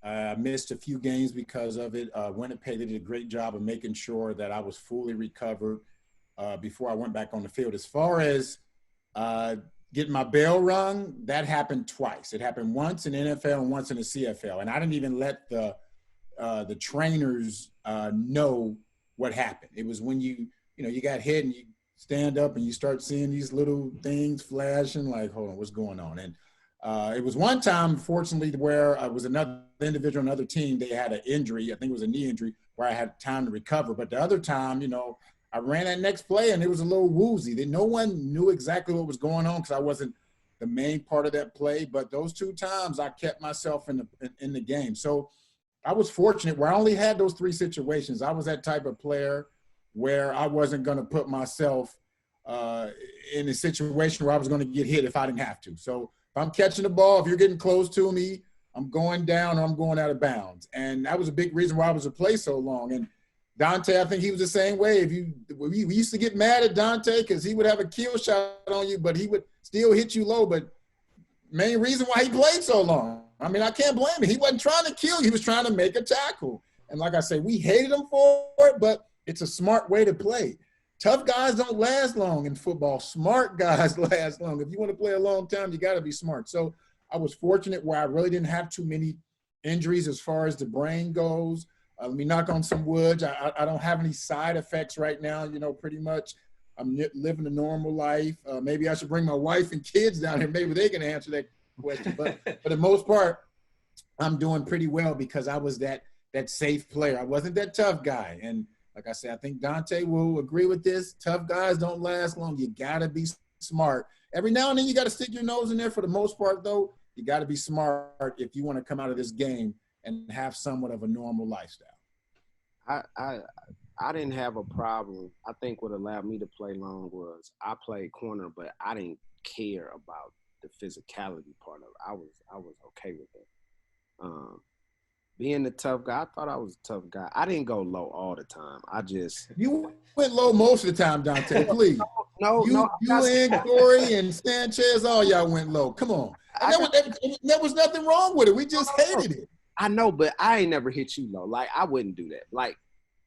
I missed a few games because of it. Winnipeg did a great job of making sure that I was fully recovered before I went back on the field. As far as getting my bell rung, that happened twice. It happened once in the NFL and once in the CFL, and I didn't even let the trainers know what happened. It was when you got hit and you stand up and you start seeing these little things flashing, like, hold on, what's going on? And it was one time, fortunately, where I was another individual, another team, they had an injury. I think it was a knee injury where I had time to recover. But the other time, I ran that next play and it was a little woozy. No one knew exactly what was going on because I wasn't the main part of that play. But those 2 times I kept myself in the game. So I was fortunate where I only had those 3 situations. I was that type of player where I wasn't going to put myself in a situation where I was going to get hit if I didn't have to. So if I'm catching the ball, if you're getting close to me, I'm going down or I'm going out of bounds. And that was a big reason why I was to play so long. And Dante, I think he was the same way. We used to get mad at Dante because he would have a kill shot on you, but he would still hit you low. But main reason why he played so long, I mean, I can't blame him. He wasn't trying to kill you. He was trying to make a tackle. And like I say, we hated him for it, but it's a smart way to play. Tough guys don't last long in football. Smart guys last long. If you want to play a long time, you got to be smart. So I was fortunate where I really didn't have too many injuries as far as the brain goes. Let me knock on some wood. I don't have any side effects right now, pretty much. I'm living a normal life. Maybe I should bring my wife and kids down here. Maybe they can answer that question. But for the most part, I'm doing pretty well because I was that safe player. I wasn't that tough guy. And like I said, I think Dante will agree with this. Tough guys don't last long. You got to be smart. Every now and then you got to stick your nose in there. For the most part, though, you got to be smart if you want to come out of this game and have somewhat of a normal lifestyle. I didn't have a problem. I think what allowed me to play long was I played corner, but I didn't care about the physicality part of it. I was okay with it. Being the tough guy, I thought I was a tough guy. I didn't go low all the time. You went low most of the time, Dante. Please. No. You and Corey and Sanchez, all y'all went low. Come on. There was nothing wrong with it. We just hated it. I know, but I ain't never hit you low. Like, I wouldn't do that. Like,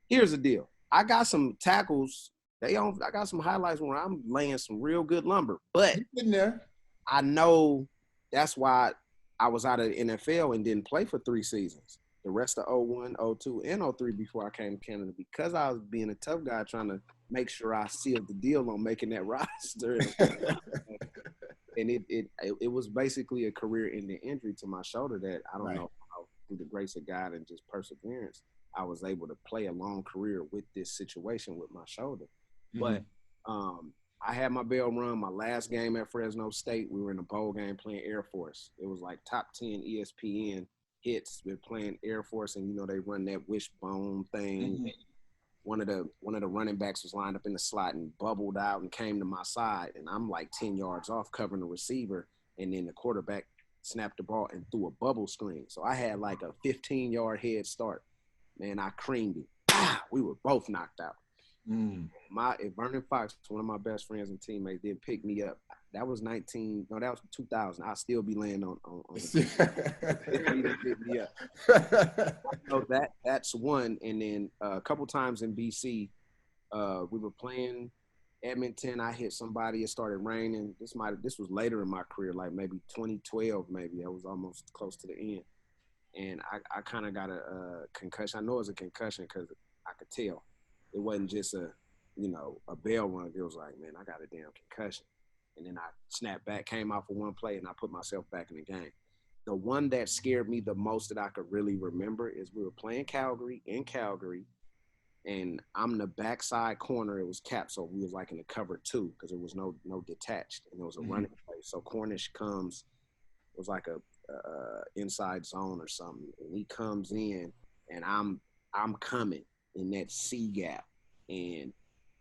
here's the deal. I got some tackles. I got some highlights where I'm laying some real good lumber. But in there, I know that's why I was out of the NFL and didn't play for 3 seasons. The rest of 01, 02, and 03 before I came to Canada, because I was being a tough guy trying to make sure I sealed the deal on making that roster. And it was basically a career-ending injury to my shoulder that I don't know how, through the grace of God and just perseverance, I was able to play a long career with this situation with my shoulder. Mm-hmm. But I had my bell rung. My last game at Fresno State, we were in a bowl game playing Air Force. It was like top 10 ESPN hits. We're playing Air Force, and they run that wishbone thing. Mm-hmm. One of the running backs was lined up in the slot and bubbled out and came to my side, and I'm like 10 yards off covering the receiver, and then the quarterback snapped the ball and threw a bubble screen. So I had like a 15-yard head start. Man, I creamed it. We were both knocked out. Vernon Fox, one of my best friends and teammates, did pick me up. That was 2000. I'll still be laying on the pick me up. So that's one. And then a couple times in BC, we were playing Edmonton. I hit somebody. It started raining. This was later in my career, like maybe 2012, maybe. I was almost close to the end. And I kind of got a concussion. I know it was a concussion because I could tell. It wasn't just a bell rung. It was like, man, I got a damn concussion. And then I snapped back, came out for one play, and I put myself back in the game. The one that scared me the most that I could really remember is we were playing Calgary, and I'm the backside corner. It was capped, so we was like in the cover 2 because there was no detached, and it was a running play. So Cornish comes, it was like a inside zone or something, and he comes in, and I'm coming in that C gap, and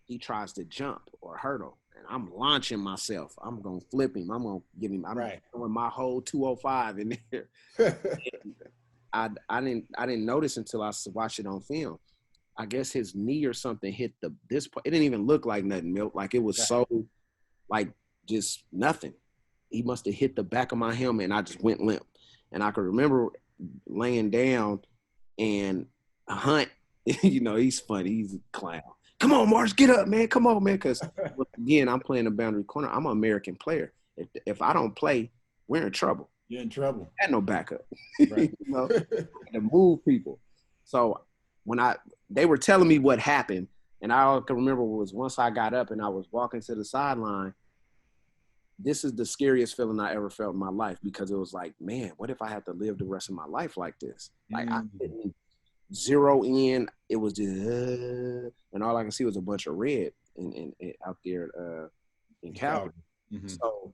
he tries to jump or hurdle, and I'm launching myself. I'm gonna flip him. I'm gonna give him. I'm throwing my whole 205 in there. I didn't notice until I watched it on film. I guess his knee or something hit this part. It didn't even look like nothing, Milt. Like it was so, like just nothing. He must have hit the back of my helmet, and I just went limp. And I could remember laying down, and Hunt, he's funny. He's a clown. Come on, Marsh, get up, man. Come on, man. Because, again, I'm playing a boundary corner. I'm an American player. If I don't play, we're in trouble. You're in trouble. I had no backup. Right. To move people. So when they were telling me what happened, and all I can remember was once I got up and I was walking to the sideline, this is the scariest feeling I ever felt in my life, because it was like, man, what if I have to live the rest of my life like this? Like I didn't zero in. It was just, and all I can see was a bunch of red in out there in Calgary. Mm-hmm. So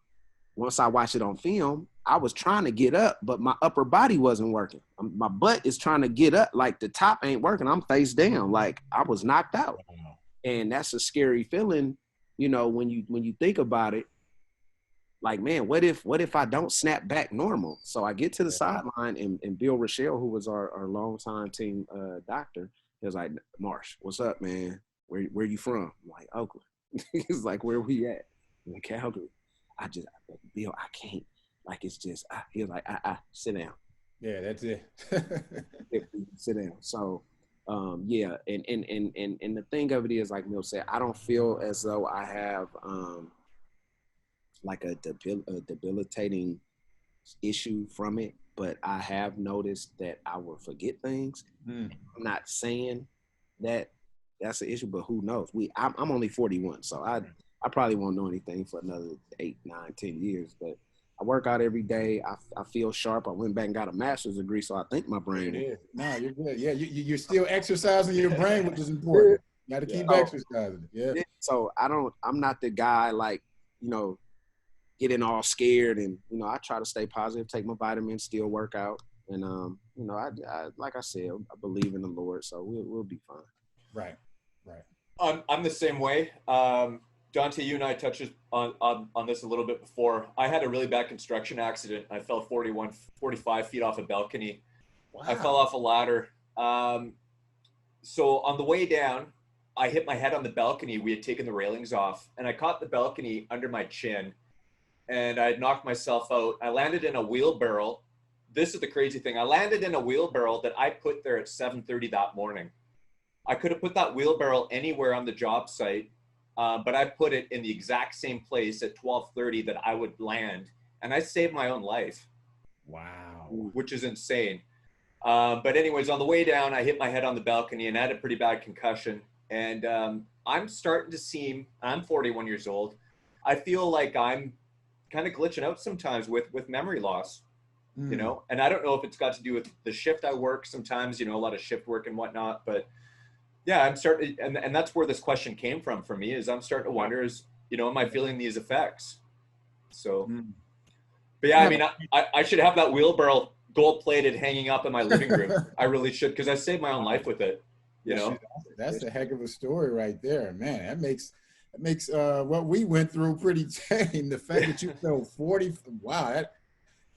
once I watched it on film, I was trying to get up, but my upper body wasn't working. My butt is trying to get up, like the top ain't working. I'm face down, like I was knocked out. And that's a scary feeling, you know, when you think about it, like, man, what if I don't snap back normal? So I get to the sideline, and Bill Rochelle, who was our longtime team doctor, he was like, Marsh, what's up, man? Where you from? I'm like, Oakland. He's like, where we at? I'm like, Calgary. Bill, I can't. Like, it's just, he was like, sit down. Yeah, that's it. Sit down. So, yeah, and the thing of it is, like Milt said, I don't feel as though I have like a debilitating issue from it, but I have noticed that I will forget things. I'm not saying that that's an issue, but who knows? I'm only 41, so I probably won't know anything for another 8, 9, 10 years, but I work out every day. I feel sharp. I went back and got a master's degree, so I think my brain. Yeah. No, you're good. Yeah, you're still exercising your brain, which is important. You got to keep exercising. Yeah. So I'm not the guy, like, you know, getting all scared, and, you know, I try to stay positive, take my vitamins, still work out, and you know, I like I said, I believe in the Lord, so we'll be fine. Right. I'm the same way. Dante, you and I touched on this a little bit before. I had a really bad construction accident. I fell 45 feet off a balcony. Wow. I fell off a ladder. So on the way down, I hit my head on the balcony. We had taken the railings off, and I caught the balcony under my chin, and I had knocked myself out. I landed in a wheelbarrow. This is the crazy thing. I landed in a wheelbarrow that I put there at 7:30 that morning. I could have put that wheelbarrow anywhere on the job site, but I put it in the exact same place at 12:30 that I would land, and I saved my own life. Wow. Which is insane. But anyways, on the way down, I hit my head on the balcony, and I had a pretty bad concussion. And I'm starting to seem, I'm 41 years old. I feel like I'm kind of glitching out sometimes with memory loss, you know, and I don't know if it's got to do with the shift I work sometimes, you know, a lot of shift work and whatnot, but yeah, I'm starting, and that's where this question came from for me, is I'm starting to wonder, is, you know, am I feeling these effects? So, but yeah, I mean, I should have that wheelbarrow gold-plated hanging up in my living room. I really should, because I saved my own life with it, you know? That's a heck of a story right there, man. That makes what we went through pretty tame. The fact that you felt 40, wow,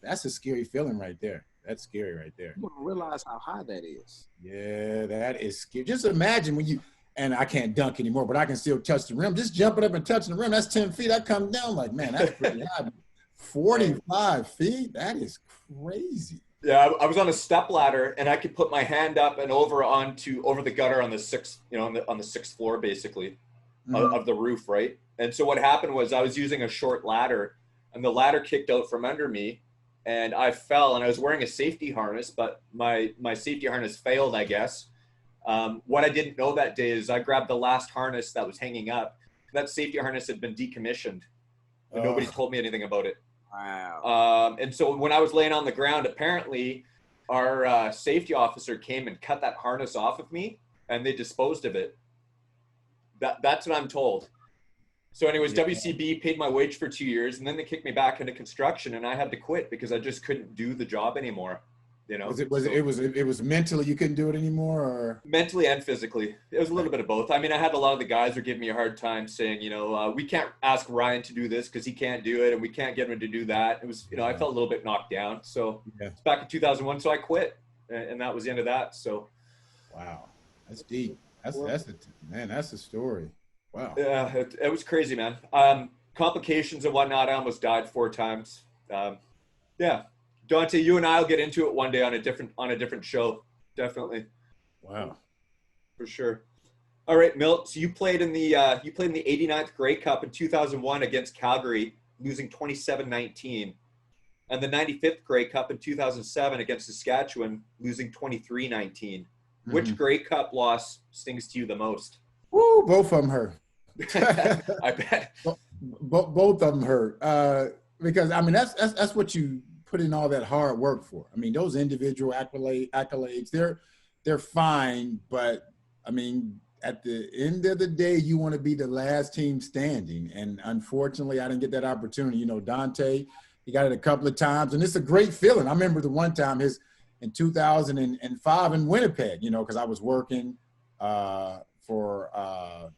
that's a scary feeling right there. That's scary right there. You don't realize how high that is. Yeah, that is scary. Just imagine when and I can't dunk anymore, but I can still touch the rim. Just jumping up and touching the rim, that's 10 feet. I come down like, man, that's pretty high. 45 feet, that is crazy. Yeah, I was on a step ladder, and I could put my hand up and over the gutter on the sixth, you know, on the sixth floor, basically, of the roof, right? And so what happened was I was using a short ladder, and the ladder kicked out from under me, and I fell, and I was wearing a safety harness, but my safety harness failed, I guess. What I didn't know that day is I grabbed the last harness that was hanging up. That safety harness had been decommissioned, and nobody told me anything about it. Wow. And so when I was laying on the ground, apparently our safety officer came and cut that harness off of me, and they disposed of it. That's what I'm told. So anyways, WCB paid my wage for 2 years, and then they kicked me back into construction, and I had to quit because I just couldn't do the job anymore. You know, it was mentally you couldn't do it anymore, or mentally and physically. It was a little bit of both. I mean, I had a lot of the guys were giving me a hard time, saying, you know, we can't ask Ryan to do this because he can't do it, and we can't get him to do that. It was, you know, I felt a little bit knocked down. So it's back in 2001, so I quit, and that was the end of that. So, wow, that's deep. That's a story. Wow. Yeah, it was crazy, man. Complications and whatnot. I almost died 4 times. Yeah. Dante, you and I will get into it one day on a different show. Definitely. Wow. For sure. All right, Milt. So you played in the 89th Grey Cup in 2001 against Calgary, losing 27-19, and the 95th Grey Cup in 2007 against Saskatchewan, losing 23-19. Which Grey Cup loss stings to you the most? Woo, both of them hurt. I bet. Both of them hurt. Because I mean that's what you put in all that hard work for. I mean, those individual accolades, they're fine, but I mean, at the end of the day, you want to be the last team standing. And unfortunately, I didn't get that opportunity. You know, Dante, he got it a couple of times, and it's a great feeling. I remember the one time in 2005 in Winnipeg, you know, because I was working for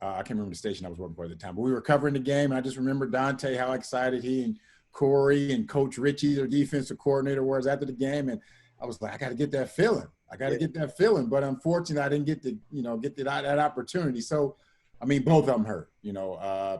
I can't remember the station I was working for at the time, but we were covering the game. And I just remember Dante, how excited he and Corey and Coach Richie, their defensive coordinator, was after the game. And I was like, I got to get that feeling. Get that feeling. But unfortunately, I didn't get that opportunity. So, I mean, both of them hurt.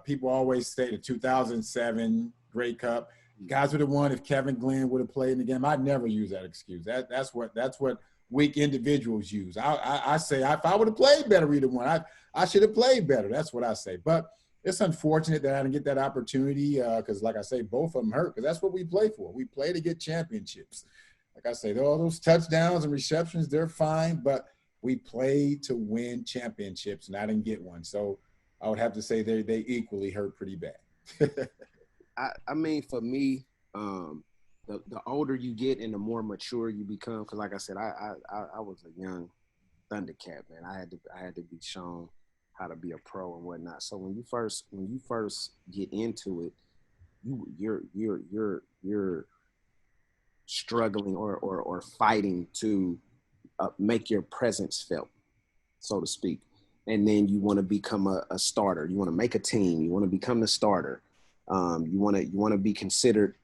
People always say the 2007 Grey Cup, guys would have won if Kevin Glenn would have played in the game. I'd never use that excuse. That's what weak individuals use. I say if I would have played better, we'd have won. I should have played better. That's what I say. But it's unfortunate that I didn't get that opportunity because, like I say, both of them hurt because that's what we play for. We play to get championships. Like I say, all those touchdowns and receptions, they're fine, but we play to win championships, and I didn't get one. So I would have to say they equally hurt pretty bad. I mean, for me, the older you get and the more mature you become, because like I said, I was a young Thundercat, man. I had to be shown how to be a pro and whatnot. So when you first get into it, you're struggling or fighting to make your presence felt, so to speak. And then you want to become a starter. You want to make a team. You want to become the starter. You want to be considered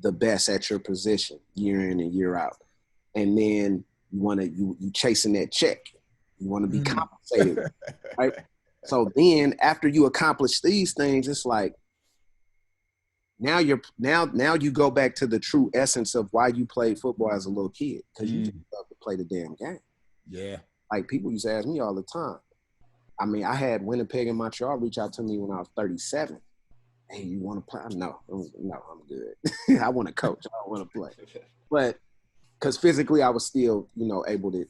the best at your position year in and year out. And then you chasing that check. You want to be compensated, right? So then after you accomplish these things, it's like now you go back to the true essence of why you played football as a little kid, because you just love to play the damn game. Yeah. Like people used to ask me all the time. I mean, I had Winnipeg and Montreal reach out to me when I was 37. Hey, you want to play? No, I'm good. I want to coach. I don't want to play. But because physically I was still, able to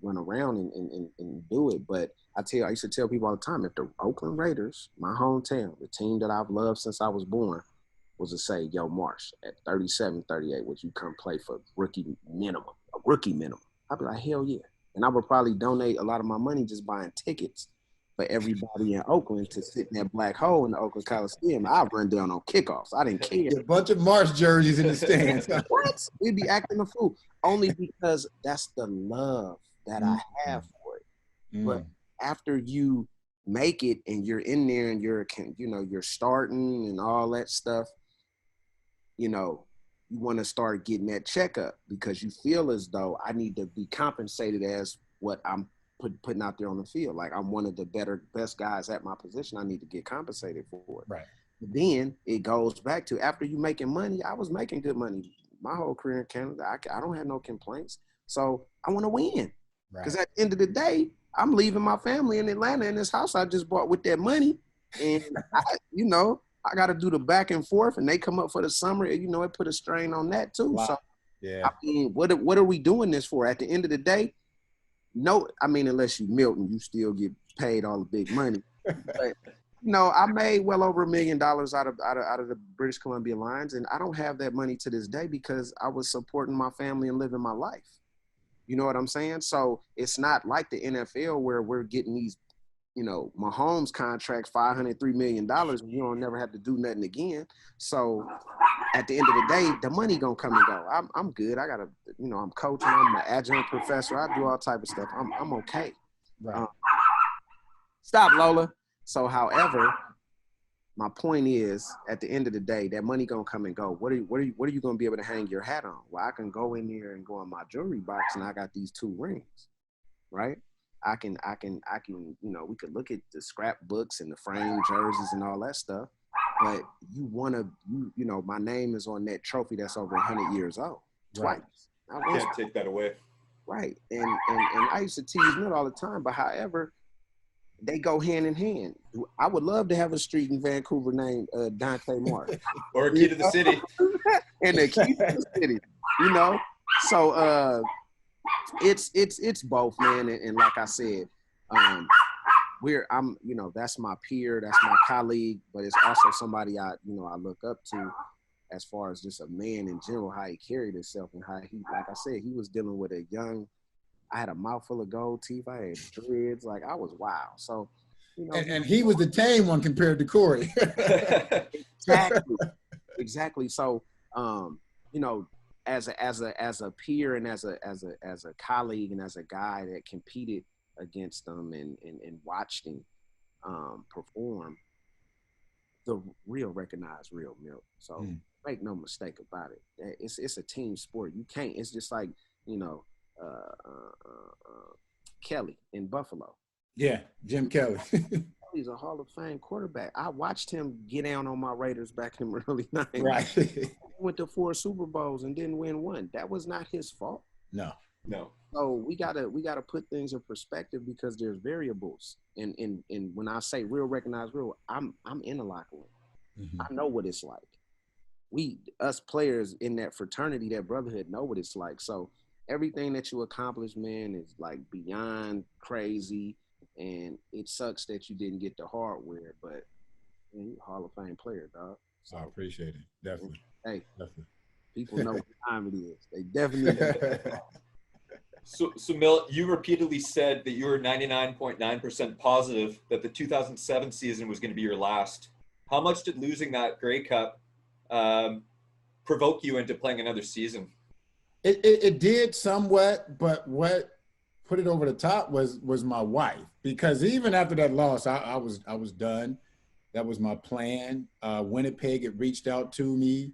run around and do it. But I used to tell people all the time, if the Oakland Raiders, my hometown, the team that I've loved since I was born, was to say, yo, Marsh, at 37, 38, would you come play for a rookie minimum? I'd be like, hell yeah. And I would probably donate a lot of my money just buying tickets for everybody in Oakland to sit in that black hole in the Oakland Coliseum. I'd run down on kickoffs. I didn't care. A bunch of Marsh jerseys in the stands. What? We'd be acting a fool. Only because that's the love that I have for it. But after you make it and you're in there and you're starting and all that stuff, you want to start getting that checkup because you feel as though I need to be compensated as what I'm putting out there on the field. Like I'm one of the best guys at my position. I need to get compensated for it. Right. But then it goes back to after you making money, I was making good money my whole career in Canada. I don't have no complaints. So I want to win. Because at the end of the day, I'm leaving my family in Atlanta in this house I just bought with that money. And I got to do the back and forth, and they come up for the summer. It put a strain on that too. Wow. So, yeah. I mean, what are we doing this for? At the end of the day, no. I mean, unless you Milton, you still get paid all the big money. But I made well over $1 million out of the British Columbia Lions, and I don't have that money to this day because I was supporting my family and living my life. You know what I'm saying? So it's not like the NFL where we're getting these. Mahomes contract $503 million, and you don't never have to do nothing again. So at the end of the day, the money gonna come and go. I'm good. I gotta, I'm coaching. I'm an adjunct professor. I do all type of stuff. I'm okay. Right. Stop, Lola. So, however, my point is, at the end of the day, that money gonna come and go. What are you gonna be able to hang your hat on? Well, I can go in there and go in my jewelry box, and I got these 2 rings, right? I can, we could look at the scrapbooks and the frame jerseys and all that stuff, but my name is on that trophy that's over 100 years old. Twice. I can't take that away. Right. And I used to tease Milt all the time, but however, they go hand in hand. I would love to have a street in Vancouver named Dante Marsh. Or a key to the city. And a key to the city, So, it's both, man, and like I said, that's my peer, that's my colleague, but it's also somebody I look up to as far as just a man in general, how he carried himself and how he, like I said, he was dealing with I had a mouthful of gold teeth, I had dreads, like I was wild. So, and he was the tame one compared to Corey. Exactly. So, as a peer and as a colleague and as a guy that competed against him and watched him, perform the real recognized real Milt. So make no mistake about it. It's a team sport. You can't. It's just like, you know, Kelly in Buffalo. Yeah, Jim Kelly. He's a Hall of Fame quarterback. I watched him get down on my Raiders back in the early 90s. Right. He went to 4 Super Bowls and didn't win one. That was not his fault. No. So we gotta put things in perspective because there's variables. And when I say real recognized real, I'm in the locker room. Mm-hmm. I know what it's like. Us players in that fraternity, that brotherhood, know what it's like. So everything that you accomplish, man, is like beyond crazy. And it sucks that you didn't get the hardware, but man, you're a Hall of Fame player, dog. So, I appreciate it. Definitely. Hey, definitely. People know what time it is. They definitely know. So Milt, you repeatedly said that you were 99.9% positive that the 2007 season was going to be your last. How much did losing that Grey Cup provoke you into playing another season? It did somewhat, but what put it over the top was my wife, because even after that loss, I was done. That was my plan. Winnipeg had reached out to me,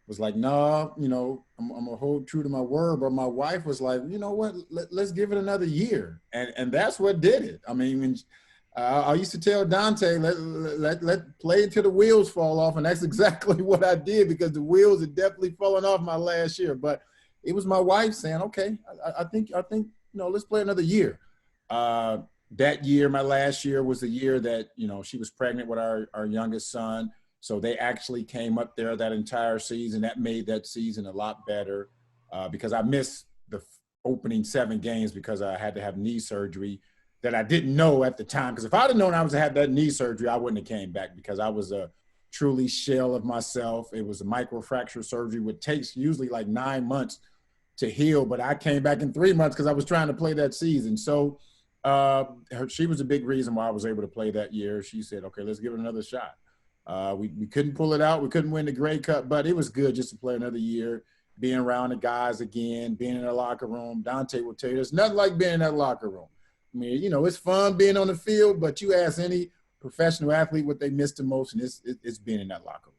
was like, "No, you know, I'm gonna hold true to my word." But my wife was like, "You know what? Let's give it another year," and that's what did it. I mean, when I used to tell Dante, let play until the wheels fall off, and that's exactly what I did, because the wheels had definitely fallen off my last year. But it was my wife saying, "Okay, I think you know, let's play another year." That year, my last year, was the year that, you know, she was pregnant with our youngest son. So they actually came up there that entire season. That made that season a lot better because I missed the opening 7 games because I had to have knee surgery that I didn't know at the time. Because if I'd have known I was to have that knee surgery, I wouldn't have came back, because I was a truly shell of myself. It was a microfracture surgery, which takes usually like 9 months to heal. But I came back in 3 months because I was trying to play that season. So she was a big reason why I was able to play that year. She said, "Okay, let's give it another shot." We couldn't pull it out. We couldn't win the Grey Cup, but it was good just to play another year, being around the guys again, being in the locker room. Dante will tell you, there's nothing like being in that locker room. I mean, you know, it's fun being on the field, but you ask any professional athlete what they miss the most, and it's being in that locker room.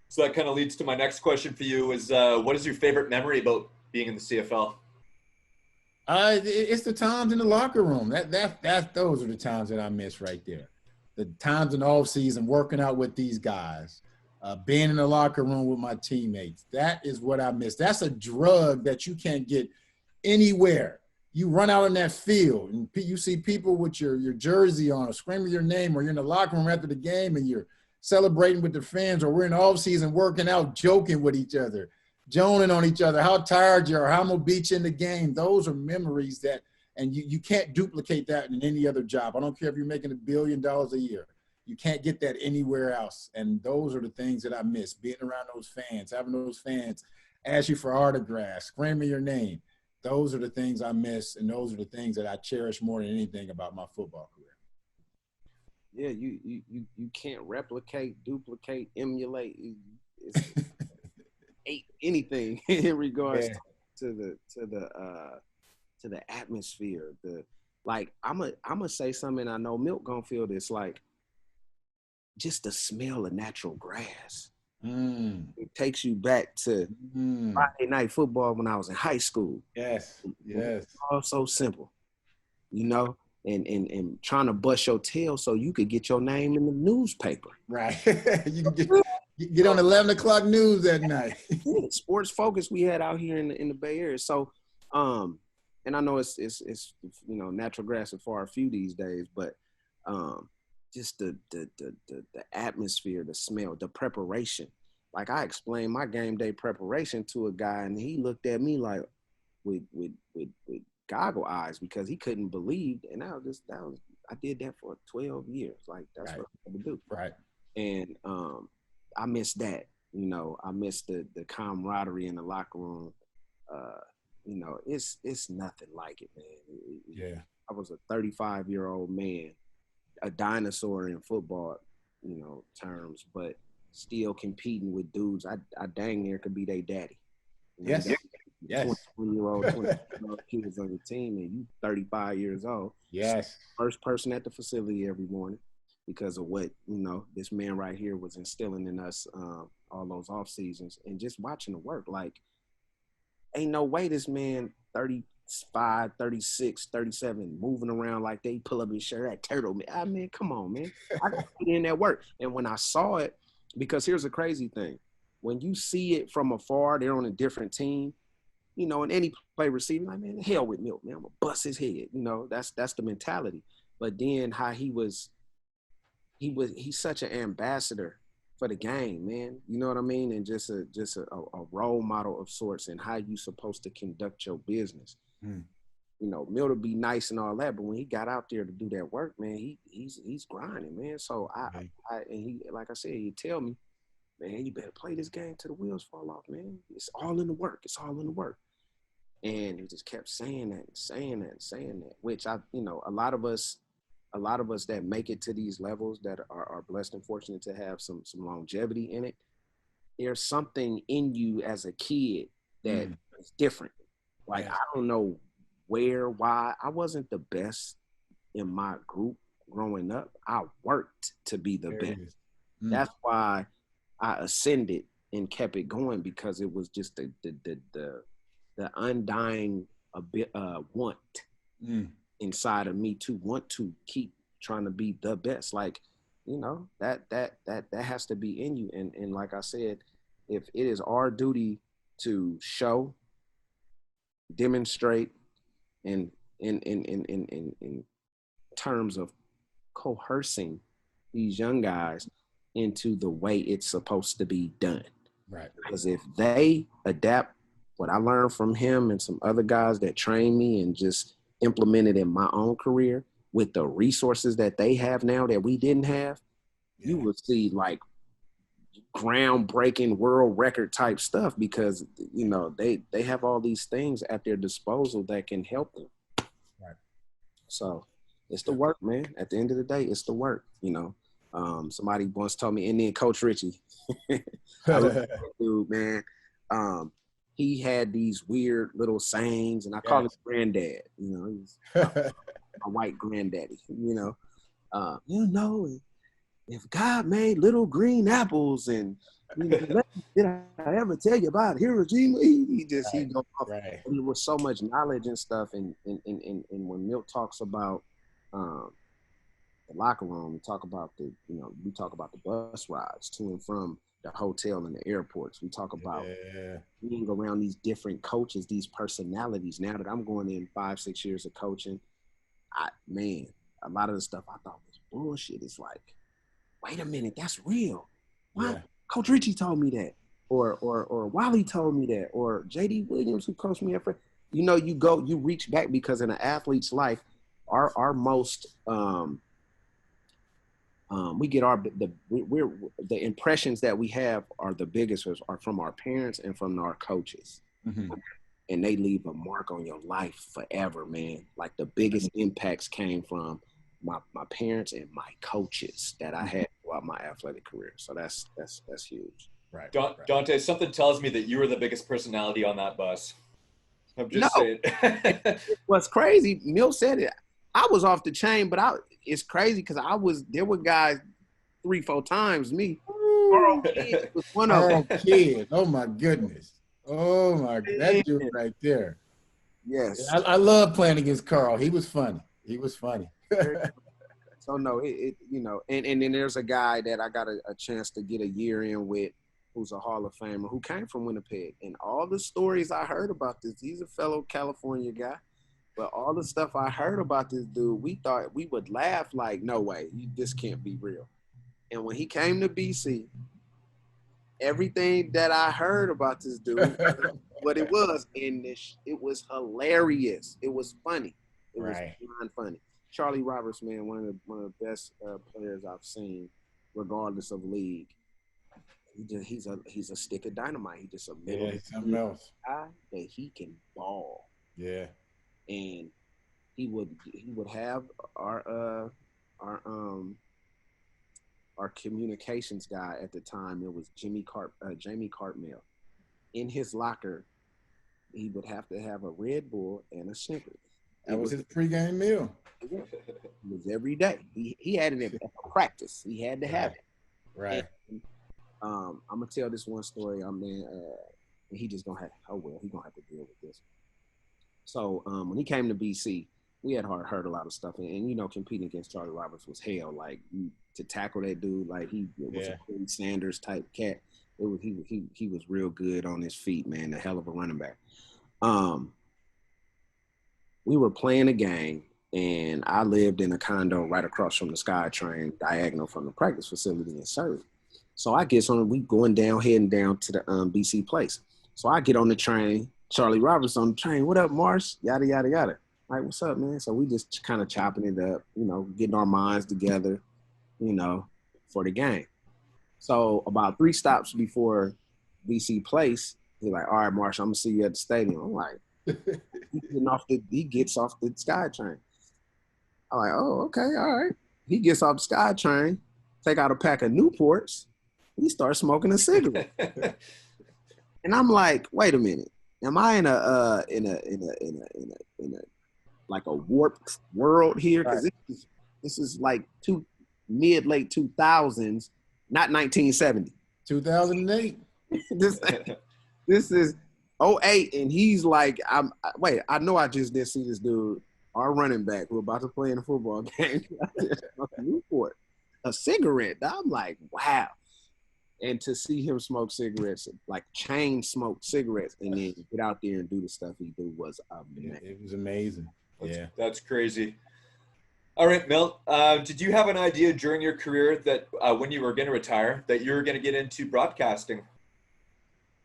So that kind of leads to my next question for you is, what is your favorite memory about being in the CFL? It's the times in the locker room. Those are the times that I miss right there. The times in the off season, working out with these guys, being in the locker room with my teammates. That is what I miss. That's a drug that you can't get anywhere. You run out in that field and you see people with your jersey on, or screaming your name, or you're in the locker room after the game and you're celebrating with the fans, or we're in the off season working out, joking with each other, joning on each other, how tired you are, how I'm gonna beat you in the game. Those are memories that, and you can't duplicate that in any other job. I don't care if you're making $1 billion a year. You can't get that anywhere else. And those are the things that I miss, being around those fans, having those fans ask you for autographs, screaming your name. Those are the things I miss, and those are the things that I cherish more than anything about my football career. Yeah, you can't replicate, duplicate, emulate. Anything in regards to the atmosphere. I'm gonna say something. I know Milt gonna feel this, like just the smell of natural grass. It takes you back to Friday night football when I was in high school. Yes. All so simple, you know, and trying to bust your tail so you could get your name in the newspaper. Right. You can get on 11 o'clock news that night. Sports Focus we had out here in the Bay Area. So, and I know it's you know, natural grass is far few these days, but just the atmosphere, the smell, the preparation. Like, I explained my game day preparation to a guy, and he looked at me like with goggle eyes, because he couldn't believe. And I did that for 12 years. Like, that's what I had to do. Right. And I miss that. You know, I miss the camaraderie in the locker room. You know, it's nothing like it, man. Yeah. I was a 35-year-old man, a dinosaur in football, you know, terms, but still competing with dudes I dang near could be their daddy. You know, Yes. Yes. 21-year-old, 20-year-old kids on your team, and you 35 years old. Yes. First person at the facility every morning because of what, this man right here was instilling in us all those off seasons, and just watching the work. Like, ain't no way this man 35, 36, 37 moving around like they pull up his shirt at turtle. I mean, come on, man. I got to put in that work. And when I saw it, because here's the crazy thing. When you see it from afar, they're on a different team, and any play receiver, like, man, hell with Milt, man. I'm going to bust his head. That's the mentality. But then how he's such an ambassador for the game, man. You know what I mean? And just a role model of sorts, and how you supposed to conduct your business. Milt will be nice and all that, but when he got out there to do that work, man, he's grinding, man. So like I said, he tell me, man, you better play this game till the wheels fall off, man. It's all in the work. It's all in the work. And he just kept saying that, which a lot of us that make it to these levels that are blessed and fortunate to have some longevity in it, there's something in you as a kid that is different. Like, I don't know why. I wasn't the best in my group growing up. I worked to be the best. That's why I ascended and kept it going, because it was just the undying want inside of me to want to keep trying to be the best. Like, that has to be in you. And like I said, if it is our duty to show, demonstrate, and in terms of coercing these young guys into the way it's supposed to be done. Right. Because if they adapt what I learned from him and some other guys that trained me and just implemented in my own career with the resources that they have now that we didn't have, you would see like groundbreaking world record type stuff, because they have all these things at their disposal that can help them. Right. So it's the work, man. At the end of the day, it's the work. Somebody once told me, and then Coach Richie, I love that dude, man. He had these weird little sayings, and I call him Granddad. He's my white granddaddy. If God made little green apples, and did I ever tell you about Hiroshima? He goes off. Right. And there was so much knowledge and stuff. And when Milt talks about the locker room, we talk about the bus rides to and from the hotel and the airports. We talk about being around these different coaches, these personalities. Now that I'm going in 5-6 years of coaching, a lot of the stuff I thought was bullshit. It's like, wait a minute, that's real. Why? Yeah. Coach Richie told me that, or Wally told me that, or J.D. Williams, who coached me at first. You reach back, because in an athlete's life, our most we get the impressions that we have are the biggest are from our parents and from our coaches. And they leave a mark on your life forever, man. Like, the biggest impacts came from my parents and my coaches that I had throughout my athletic career. So that's huge. Right. Dante, something tells me that you were the biggest personality on that bus. I'm just saying. What's crazy, Milt said it. I was off the chain, but it's crazy because there were guys 3-4 times me. Carl Kidd was one of them. Kidd. Oh my goodness. Oh my, that dude right there. Yes. I love playing against Carl. He was funny. So no, and then there's a guy that I got a chance to get a year in with, who's a Hall of Famer, who came from Winnipeg. And all the stories I heard about this, he's a fellow California guy, but all the stuff I heard about this dude, we thought we would laugh like, no way, this can't be real. And when he came to BC, everything that I heard about this dude, what it was, and it was hilarious. It was funny. It was beyond funny. Charlie Roberts, man, one of the best players I've seen, regardless of league. He's a stick of dynamite. He just a middle something else guy that he can ball. Yeah, and he would have our communications guy at the time. It was Jamie Cartmell. In his locker, he would have to have a Red Bull and a Snickers. That was his pregame meal. It was every day. He had it at practice. He had to have it. Right. And, I'm gonna tell this one story. He just gonna have. Oh well, he gonna have to deal with this. So when he came to BC, we had heard a lot of stuff, and competing against Charlie Roberts was hell. Like to tackle that dude, like he was a Corey Sanders type cat. He was real good on his feet, man. A hell of a running back. We were playing a game, and I lived in a condo right across from the SkyTrain, diagonal from the practice facility in Surrey. So I get on, we heading down to the BC place. So I get on the train, Charlie Roberts on the train. What up, Marsh? Yada, yada, yada. Like, what's up, man? So we just kind of chopping it up, getting our minds together, for the game. So about 3 stops before BC place, he's like, all right, Marsh, I'm going to see you at the stadium. I'm like, he gets off the SkyTrain. I'm like, oh, okay, all right. He gets off the SkyTrain, take out a pack of Newports. He starts smoking a cigarette. And I'm like, wait a minute. Am I in a like a warped world here? Because this is like mid-late 2000s, not 1970. 2008. This is 08, and he's like, I know I just didn't see this dude, our running back, who about to play in a football game, Newport, a cigarette. I'm like, wow. And to see him smoke cigarettes, like chain smoke cigarettes, and then get out there and do the stuff he do was amazing. It was amazing. That's crazy. All right, Milt, did you have an idea during your career that when you were going to retire, that you were going to get into broadcasting?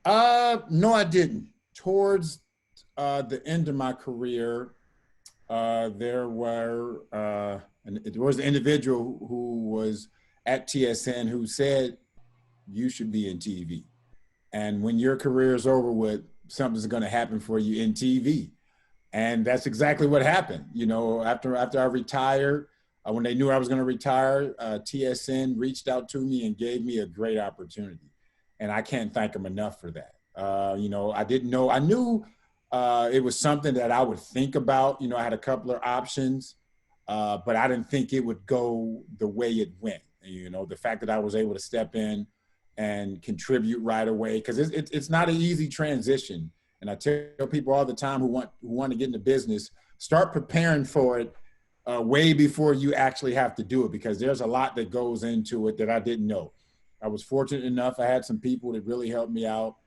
No, I didn't. Towards the end of my career, there was an individual who was at TSN who said, you should be in TV. And when your career is over with, something's going to happen for you in TV. And that's exactly what happened. After I retired, when they knew I was going to retire, TSN reached out to me and gave me a great opportunity. And I can't thank them enough for that. I didn't know. I knew it was something that I would think about. I had a couple of options, but I didn't think it would go the way it went. The fact that I was able to step in and contribute right away, because it's not an easy transition. And I tell people all the time who want to get into business, start preparing for it way before you actually have to do it, because there's a lot that goes into it that I didn't know. I was fortunate enough. I had some people that really helped me out.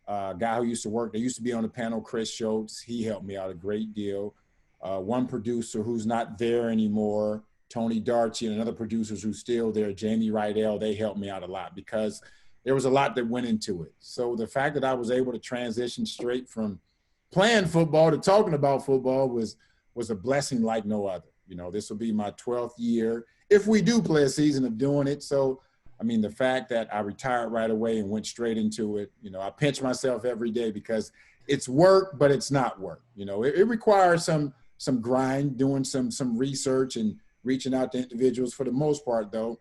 A guy who used to be on the panel, Chris Schultz, he helped me out a great deal. One producer who's not there anymore, Tony Darchi, and another producer who's still there, Jamie Rydell, they helped me out a lot because there was a lot that went into it. So the fact that I was able to transition straight from playing football to talking about football was a blessing like no other. This will be my 12th year if we do play a season of doing it. So, the fact that I retired right away and went straight into it, I pinch myself every day because it's work, but it's not work. It requires some grind, doing some research and reaching out to individuals. For the most part, though,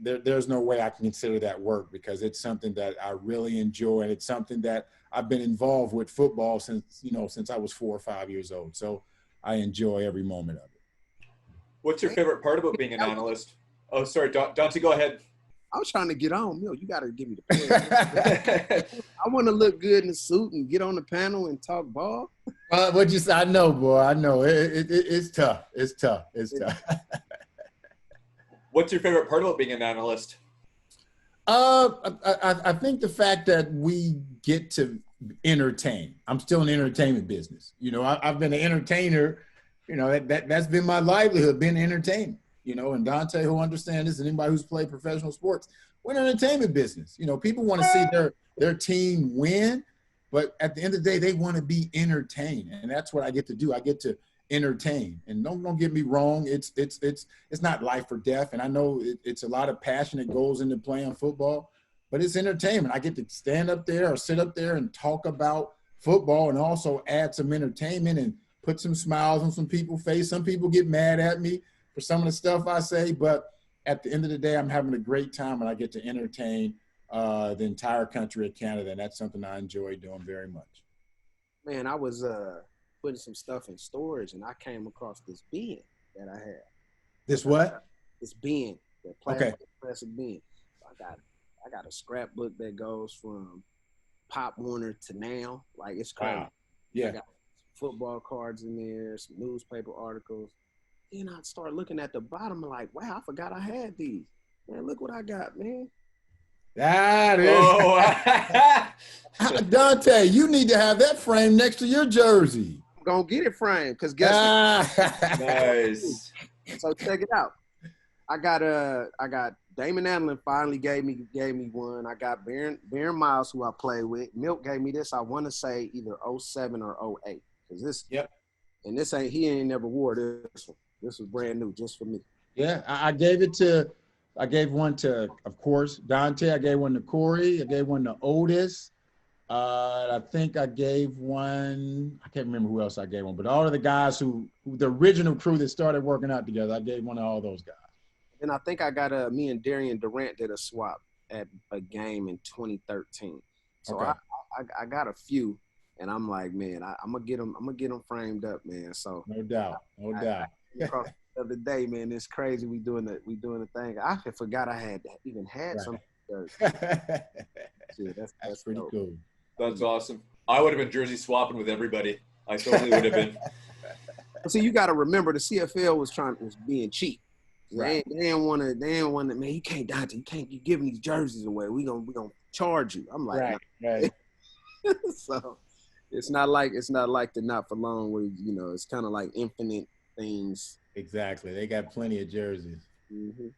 there's no way I can consider that work because it's something that I really enjoy, and it's something that I've been involved with football since I was 4 or 5 years old. So I enjoy every moment of it. What's your favorite part about being an analyst? Oh, sorry, Dante, go ahead. I was trying to get on. You got to give me the pen. I want to look good in a suit and get on the panel and talk ball. What you say? I know, boy. I know. It's tough. It's tough. What's your favorite part about being an analyst? I think the fact that we get to entertain. I'm still in the entertainment business. I've been an entertainer. That's been my livelihood, being an entertainer. And Dante, who understands this, and anybody who's played professional sports, we're in the entertainment business. People want to see their team win, but at the end of the day, they want to be entertained, and that's what I get to do. I get to entertain. And don't get me wrong, it's not life or death, and I know it's a lot of passion that goes into playing football, but it's entertainment. I get to stand up there or sit up there and talk about football and also add some entertainment and put some smiles on some people's face. Some people get mad at me for some of the stuff I say, but at the end of the day, I'm having a great time, and I get to entertain the entire country of Canada, and that's something I enjoy doing very much. Man, I was putting some stuff in storage, and I came across this bin that I had. This what? This bin, the plastic bin. I got a scrapbook that goes from Pop Warner to now. Like, it's crazy. Wow. Yeah. I got football cards in there, some newspaper articles. Then I start looking at the bottom, and like, wow, I forgot I had these. Man, look what I got, man. That is. Oh. Dante, you need to have that framed next to your jersey. I'm gonna get it framed, because guess what? Nice. So check it out. I got Damon Allen finally gave me one. I got Baron Miles, who I play with. Milt gave me this. I want to say either 07 or 08. Cause this, and this he ain't never wore this one. This was brand new just for me. Yeah, I gave one to, of course, Dante. I gave one to Corey. I gave one to Otis. I think I gave one, I can't remember who else I gave one, but all of the guys who the original crew that started working out together, I gave one to all those guys. And I think I got me and Darian Durant did a swap at a game in 2013. So okay. I got a few, and I'm like, man, I'm gonna get them framed up, man. So no doubt. Across the other day, man, it's crazy. We doing the thing. I forgot I even had some. Yeah, that's pretty dope. Cool. That's awesome. I would have been jersey swapping with everybody. I totally would have been. See, you got to remember the CFL was being cheap. Right. They didn't want to. Man, you can't, Dante. You can't keep giving these jerseys away. We gonna charge you. I'm like, right. So it's not like the Not For Long where it's kind of like infinite things. Exactly. They got plenty of jerseys. Mm-hmm.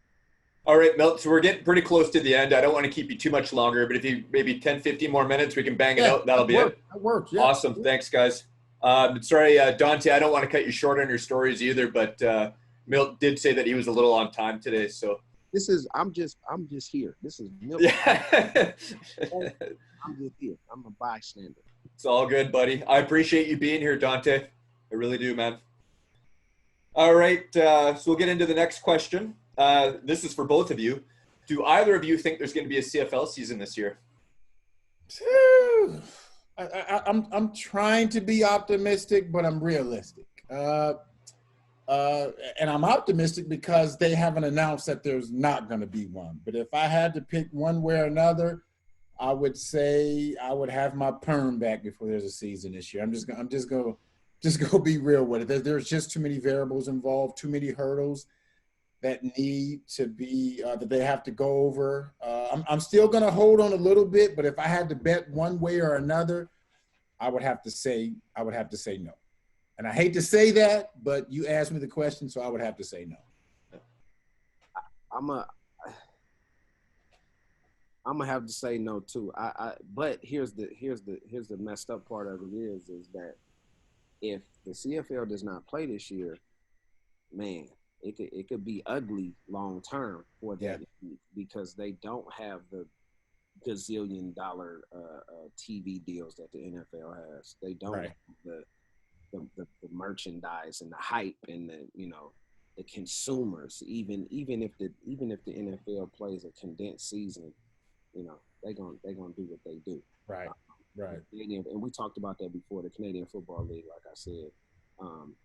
All right, Milt, so we're getting pretty close to the end. I don't want to keep you too much longer, but if you maybe 10, 15 more minutes, we can bang it out. That'll be it. That works, yeah. Awesome. Thanks, guys. Sorry, Dante, I don't want to cut you short on your stories either, but Milt did say that he was a little on time today, so. I'm just here. This is Milt. Yeah. I'm just here. I'm a bystander. It's all good, buddy. I appreciate you being here, Dante. I really do, man. All right, so we'll get into the next question. This is for both of you. Do either of you think there's going to be a CFL season this year? I'm trying to be optimistic, but I'm realistic. And I'm optimistic because they haven't announced that there's not going to be one. But if I had to pick one way or another, I would say I would have my perm back before there's a season this year. I'm just going to be real with it. There's just too many variables involved, too many hurdles that need to be that they have to go over. I'm still going to hold on a little bit, but if I had to bet one way or another, I would have to say no. And I hate to say that, but you asked me the question, so I would have to say no. I'm gonna have to say no too. But here's the messed up part of it is that if the CFL does not play this year, man, it could be ugly long term for that because they don't have the gazillion dollar TV deals that the NFL has. They don't have the merchandise and the hype and the consumers. Even if the NFL plays a condensed season, they're gonna do what they do. Right. And we talked about that before. The Canadian Football League, like I said,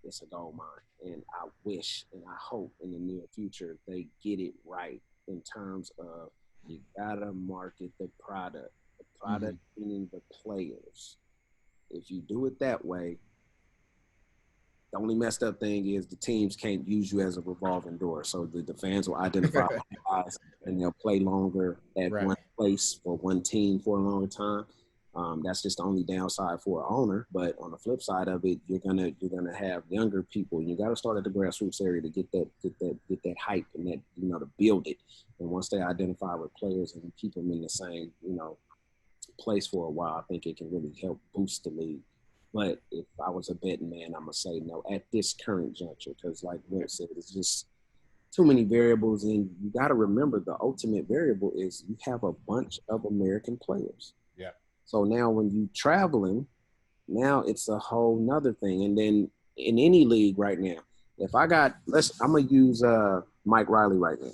it's a gold mine. And I wish and I hope in the near future they get it right in terms of you gotta market the product. The product meaning the players. If you do it that way, the only messed up thing is the teams can't use you as a revolving door. So the fans will identify guys and they'll play longer at one place for one team for a longer time. That's just the only downside for an owner. But on the flip side of it, you're gonna have younger people. You got to start at the grassroots area to get that hype and that to build it. And once they identify with players and keep them in the same place for a while, I think it can really help boost the league. But if I was a betting man, I'm going to say no at this current juncture because, like Milt said, it's just too many variables. And you got to remember the ultimate variable is you have a bunch of American players. Yeah. So now when you traveling, now it's a whole nother thing. And then in any league right now, if I'm going to use Mike Riley right now.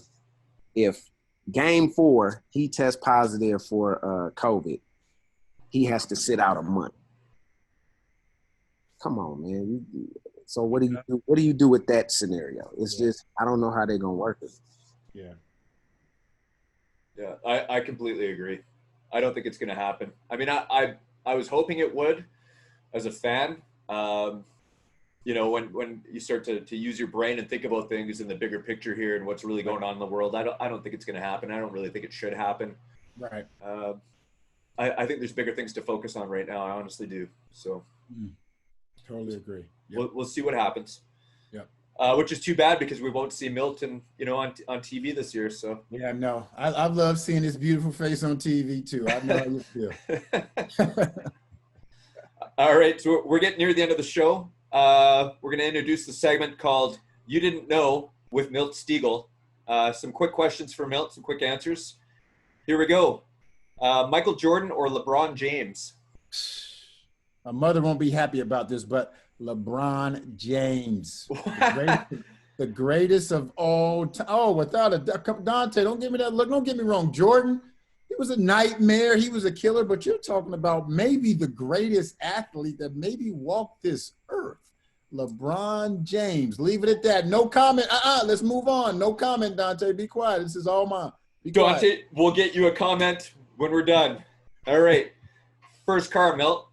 If game 4, he tests positive for COVID, he has to sit out a month. come on, man. So what do you do? What do you do with that scenario? It's just I don't know how they're gonna work it. Yeah. Yeah, I completely agree. I don't think it's going to happen. I mean, I was hoping it would as a fan. You know, when you start to use your brain and think about things in the bigger picture here and what's really going on in the world, I don't think it's going to happen. I don't really think it should happen. Right. I think there's bigger things to focus on right now. I honestly do. So Totally agree. Yep. We'll see what happens. Yep. Which is too bad because we won't see Milton, you know, on TV this year. So yeah, no, I love seeing his beautiful face on TV too. I know how you feel. All right, so we're getting near the end of the show. We're going to introduce the segment called "You Didn't Know" with Milt Stegall. Some quick questions for Milt, some quick answers. Here we go. Michael Jordan or LeBron James? My mother won't be happy about this, but LeBron James, the greatest of all time. Oh, without a doubt. Dante, don't give me that look. Don't get me wrong. Jordan, he was a nightmare. He was a killer, but you're talking about maybe the greatest athlete that maybe walked this earth. LeBron James. Leave it at that. No comment. Let's move on. No comment, Dante. Be quiet. This is all mine. Be quiet. Dante, we'll get you a comment when we're done. All right. First car, Milt.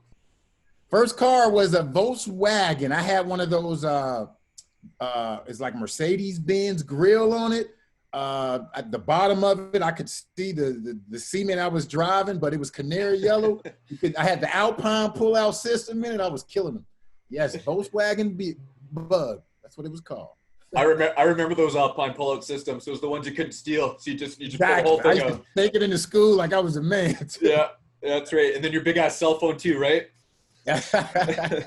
First car was a Volkswagen. I had one of those, it's like Mercedes-Benz grill on it. At the bottom of it, I could see the cement I was driving, but it was canary yellow. I had the Alpine pull-out system in it. I was killing them. Yes, Volkswagen Bug. That's what it was called. I remember those Alpine pull-out systems. Those were the ones you couldn't steal. So you just exactly. Put the whole thing I used to take it into school like I was a man. Yeah, that's right. And then your big-ass cell phone too, right? That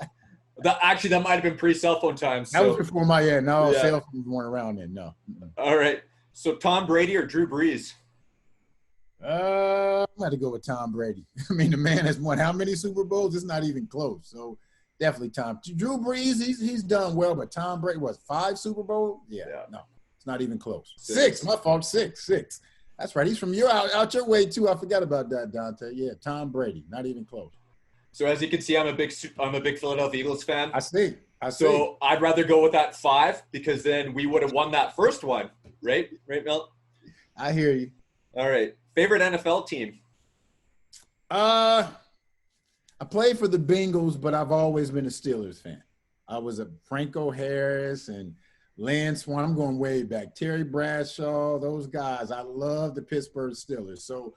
might have been pre-cell phone times. So. That was before my cell phones weren't around then. No. All right. So Tom Brady or Drew Brees? I'm going to go with Tom Brady. I mean, the man has won how many Super Bowls? It's not even close. So definitely Tom. Drew Brees, he's done well, but Tom Brady was 5 Super Bowls? Yeah, no, it's not even close. 6. My fault. 6. That's right. He's from out your way too. I forgot about that, Dante. Yeah, Tom Brady, not even close. So as you can see, I'm a big Philadelphia Eagles fan. I see. So I'd rather go with that 5 because then we would have won that first one, right? Right, Milt? I hear you. All right. Favorite NFL team? I played for the Bengals, but I've always been a Steelers fan. I was a Franco Harris and Lance Swan. I'm going way back. Terry Bradshaw, those guys. I love the Pittsburgh Steelers. So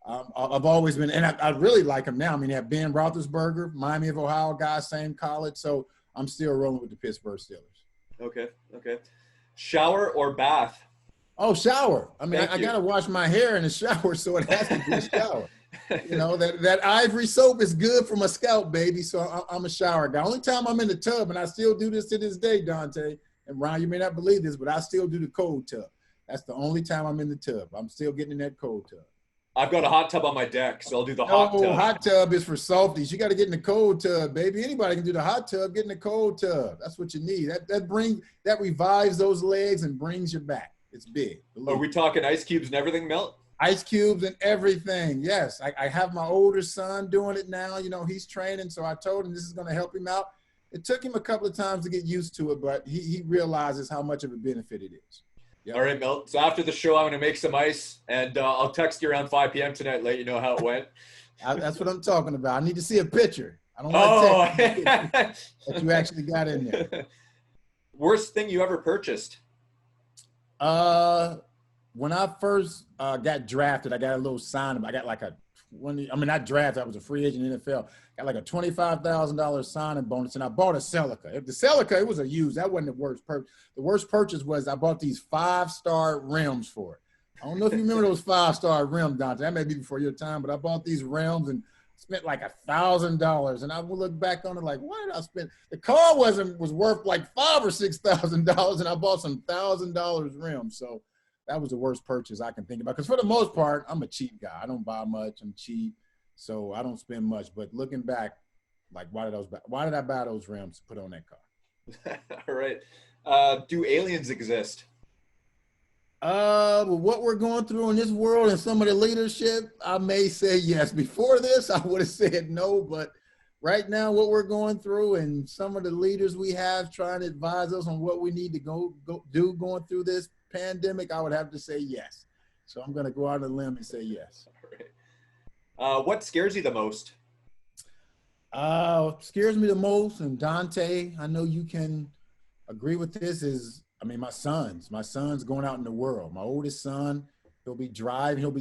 I've always been, and I really like them now. I mean, you have Ben Roethlisberger, Miami of Ohio guy, same college. So I'm still rolling with the Pittsburgh Steelers. Okay. Shower or bath? Oh, shower. I mean, I got to wash my hair in the shower, so it has to be a shower. You know, that ivory soap is good for my scalp, baby. So I'm a shower guy. Only time I'm in the tub, and I still do this to this day, Dante. And Ron, you may not believe this, but I still do the cold tub. That's the only time I'm in the tub. I'm still getting in that cold tub. I've got a hot tub on my deck, so I'll do the hot tub. No, hot tub is for softies. You got to get in the cold tub, baby. Anybody can do the hot tub. Get in the cold tub. That's what you need. That revives those legs and brings you back. It's big. Are we talking ice cubes and everything, Milt? Ice cubes and everything. Yes, I have my older son doing it now. You know, he's training, so I told him this is going to help him out. It took him a couple of times to get used to it, but he realizes how much of a benefit it is. Yep. All right, Milt. So after the show, I'm going to make some ice, and I'll text you around 5 p.m. tonight, let you know how it went. That's what I'm talking about. I need to see a picture. I don't want to that you actually got in there. Worst thing you ever purchased? When I first got drafted, I got a little sign. I got like not drafted. I was a free agent in the NFL. Got like a $25,000 signing bonus, and I bought a Celica. If the Celica, it was a used. That wasn't the worst purchase. The worst purchase was I bought these 5-star rims for it. I don't know if you remember those 5-star rims, Dante. That may be before your time, but I bought these rims and spent like $1,000. And I will look back on it like, why did I spend? The car was worth like $5,000 or $6,000, and I bought some $1,000 rims. So that was the worst purchase I can think about. Because for the most part, I'm a cheap guy. I don't buy much. I'm cheap. So I don't spend much. But looking back, like, why did I buy those rims to put on that car? All right. Do aliens exist? With what we're going through in this world and some of the leadership, I may say yes. Before this, I would have said no. But right now what we're going through and some of the leaders we have trying to advise us on what we need to go do going through this pandemic, I would have to say yes. So I'm going to go out on a limb and say yes. All right. What scares you the most? Scares me the most, and Dante, I know you can agree with this, is, I mean, my son's going out in the world. My oldest son, he'll be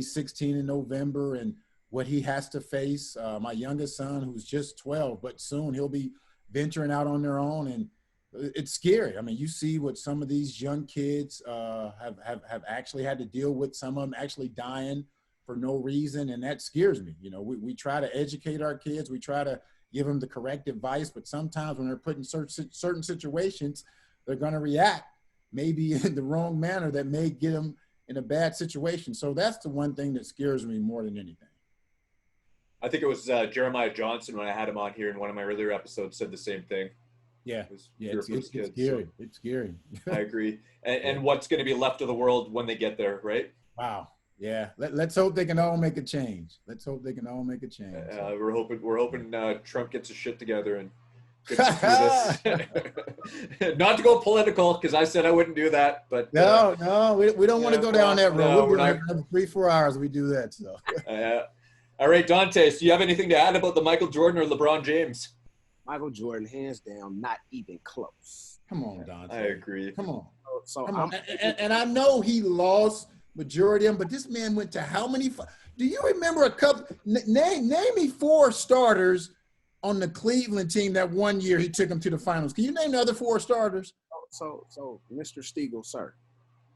16 in November, and what he has to face. My youngest son, who's just 12, but soon he'll be venturing out on their own, and it's scary. I mean, you see what some of these young kids have actually had to deal with, some of them actually dying for no reason, and that scares me. You know, we try to educate our kids. We try to give them the correct advice, but sometimes when they're put in certain situations, they're going to react maybe in the wrong manner that may get them in a bad situation. So that's the one thing that scares me more than anything. I think it was Jeremiah Johnson, when I had him on here in one of my earlier episodes, said the same thing. Yeah, it's scary. So it's scary. I agree. And what's going to be left of the world when they get there, right? Wow. Yeah. Let's hope they can all make a change. We're hoping Trump gets his shit together and gets through this. Not to go political, because I said I wouldn't do that, but no, we don't want to go down that road. No, we're not another 3-4 hours. We do that. So. All right, Dante. So, do you have anything to add about the Michael Jordan or LeBron James? Michael Jordan, hands down, not even close. Come on, Dante. I agree. Come on. So Come on. And I know he lost majority of them, but this man went to how many? Do you remember a couple? Name me 4 starters on the Cleveland team that one year he took them to the finals. Can you name the other 4 starters? So Mr. Stegall, sir,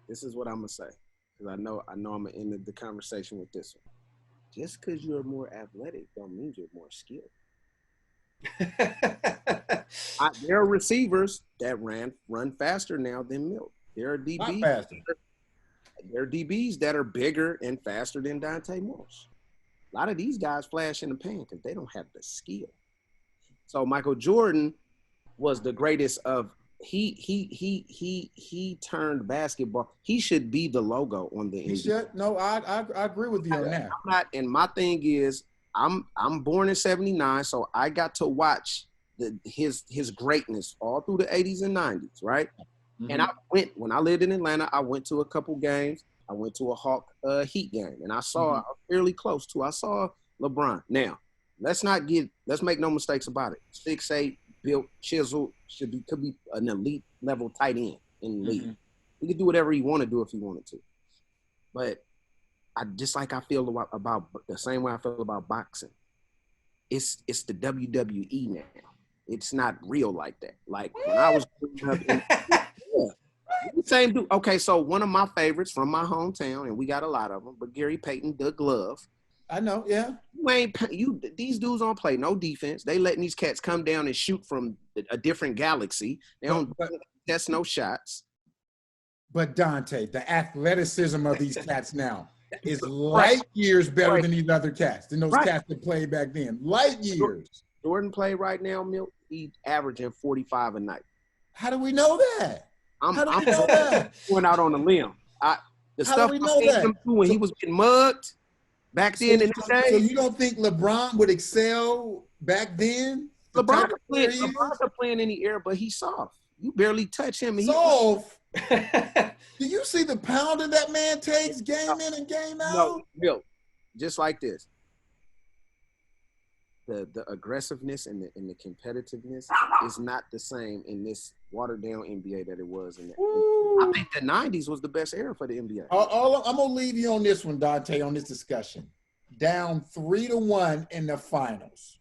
this is what I'm gonna say, because I know I'm gonna end the conversation with this one. Just because you're more athletic don't mean you're more skilled. There are receivers that run faster now than Milt. There are DBs. There are DBs that are bigger and faster than Dante Marsh. A lot of these guys flash in the pan because they don't have the skill. So Michael Jordan was the greatest of. He turned basketball. He should be the logo on the NBA. He should. No, I agree with you on that. I'm not, and my thing is, I'm born in '79, so I got to watch his greatness all through the '80s and '90s, right? Mm-hmm. And when I lived in Atlanta, I went to a couple games. I went to a Hawk Heat game, and I saw fairly close to. I saw LeBron. Now, let's make no mistakes about it. 6'8", built, chiseled, could be an elite level tight end in the league. He could do whatever he wanted to do if he wanted to. But I feel about the same way I feel about boxing. It's the WWE now. It's not real like that. Like when I was growing up, same dude. Okay, so one of my favorites from my hometown, and we got a lot of them, but Gary Payton, the glove. I know, yeah. These dudes don't play no defense. They letting these cats come down and shoot from a different galaxy. They don't test no shots. But Dante, the athleticism of these cats now is light years better than these other cats, than those cats that played back then. Light years. Jordan play right now, Milt. He's averaging 45 a night. How do we know that? I'm going out on a limb. The stuff I seen him do when he was getting mugged back then in the day. So you don't think LeBron would excel back then? LeBron could play in any era, but he's soft. You barely touch him. Soft? Do you see the pounding that man takes game in and game out? No, just like this. The aggressiveness and the competitiveness is not the same in this watered down NBA that it was in that. I think the 90s was the best era for the NBA. I'm going to leave you on this one, Dante, on this discussion. Down 3-1 in the finals.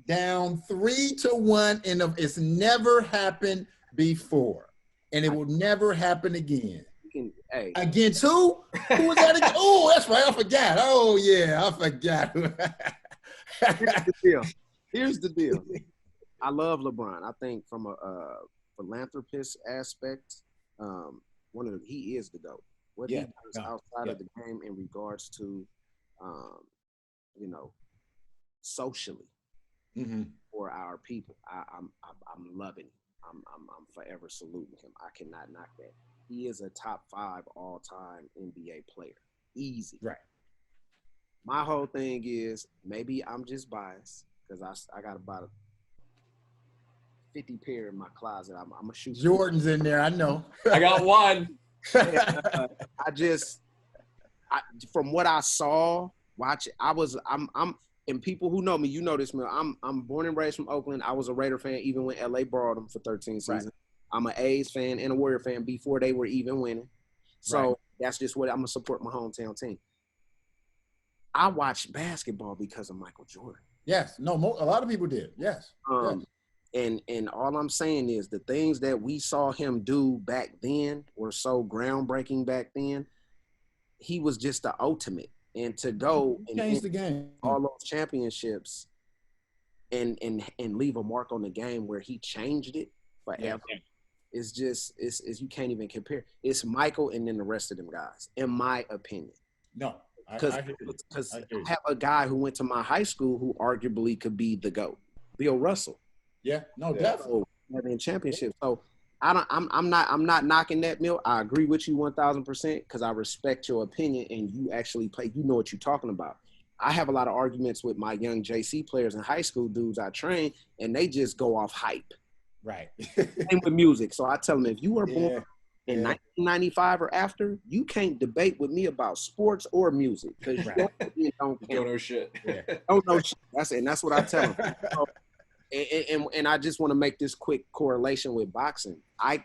Down 3-1 it's never happened before. And it will never happen again. Against who? Who was that again? Oh, that's right. I forgot. Oh, yeah, I forgot. Here's the deal. I love LeBron. I think from a philanthropist aspect, he is the GOAT. What he does outside of the game in regards to, socially for our people, I'm loving it. I'm forever saluting him. I cannot knock that. He is a top 5 all-time NBA player. Easy. Right. My whole thing is, maybe I'm just biased, because I got about 50 pair in my closet. I'm gonna shoot Jordan's in there. I know. I got one. From what I saw, I'm and people who know me, you know this, man. I'm born and raised from Oakland. I was a Raider fan even when LA borrowed them for 13 seasons. Right. I'm an A's fan and a Warrior fan before they were even winning. So that's just what I'm gonna support my hometown team. I watched basketball because of Michael Jordan. Yes, no, a lot of people did. Yes. And all I'm saying is the things that we saw him do back then were so groundbreaking back then. He was just the ultimate. And to go and change the game, all those championships, and leave a mark on the game where he changed it forever. Yeah. It's just you can't even compare. It's Michael and then the rest of them guys, in my opinion. No, because I have a guy who went to my high school who arguably could be the GOAT, Bill Russell. Yeah, no, definitely having championships. So I'm not knocking that, Milt. I agree with you 1,000% because I respect your opinion and you actually play. You know what you're talking about. I have a lot of arguments with my young JC players and high school dudes I train, and they just go off hype. Right. Same with music. So I tell them, if you were born in 1995 or after, you can't debate with me about sports or music because you don't know shit. Don't know shit. That's what I tell them. So, and I just want to make this quick correlation with boxing.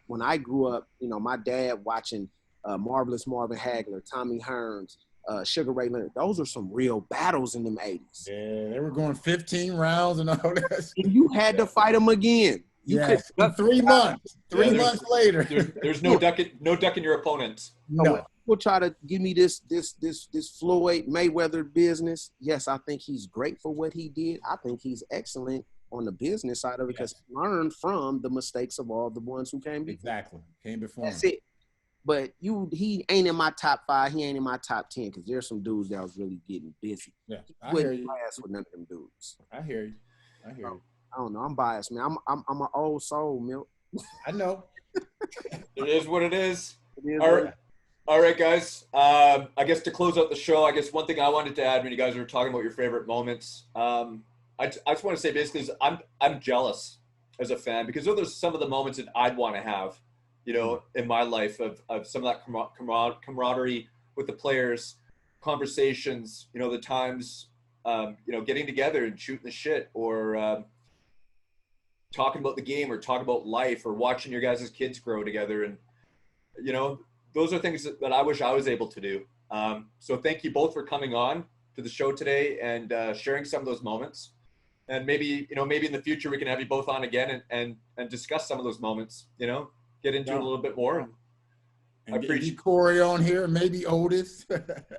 When I grew up, my dad watching Marvelous Marvin Hagler, Tommy Hearns, Sugar Ray Leonard. Those are some real battles in them 80s. Yeah, they were going 15 rounds and all that. And you had to fight them again. Yes, 3 months. 3 months later. There's no ducking your opponents. No. People try to give me this Floyd Mayweather business. Yes, I think he's great for what he did. I think he's excellent on the business side of it because he learned from the mistakes of all the ones who came before. Exactly. Came before him. That's it. But he ain't in my top 5. He ain't in my top 10 because there's some dudes that was really getting busy. Yeah, I hear you. Last with none of them dudes. I hear you. I don't know. I'm biased, man. I'm an old soul, Milt. I know. It is what it is. All right, guys. I guess to close out the show, I guess one thing I wanted to add when you guys were talking about your favorite moments, I just want to say basically is I'm jealous as a fan because those are some of the moments that I'd want to have, in my life of some of that camaraderie with the players, conversations, the times, getting together and shooting the shit or talking about the game or talking about life or watching your guys' kids grow together. And, those are things that I wish I was able to do. So thank you both for coming on to the show today and sharing some of those moments. And maybe in the future we can have you both on again and discuss some of those moments, get into it a little bit more. And I appreciate Corey on here, maybe Otis.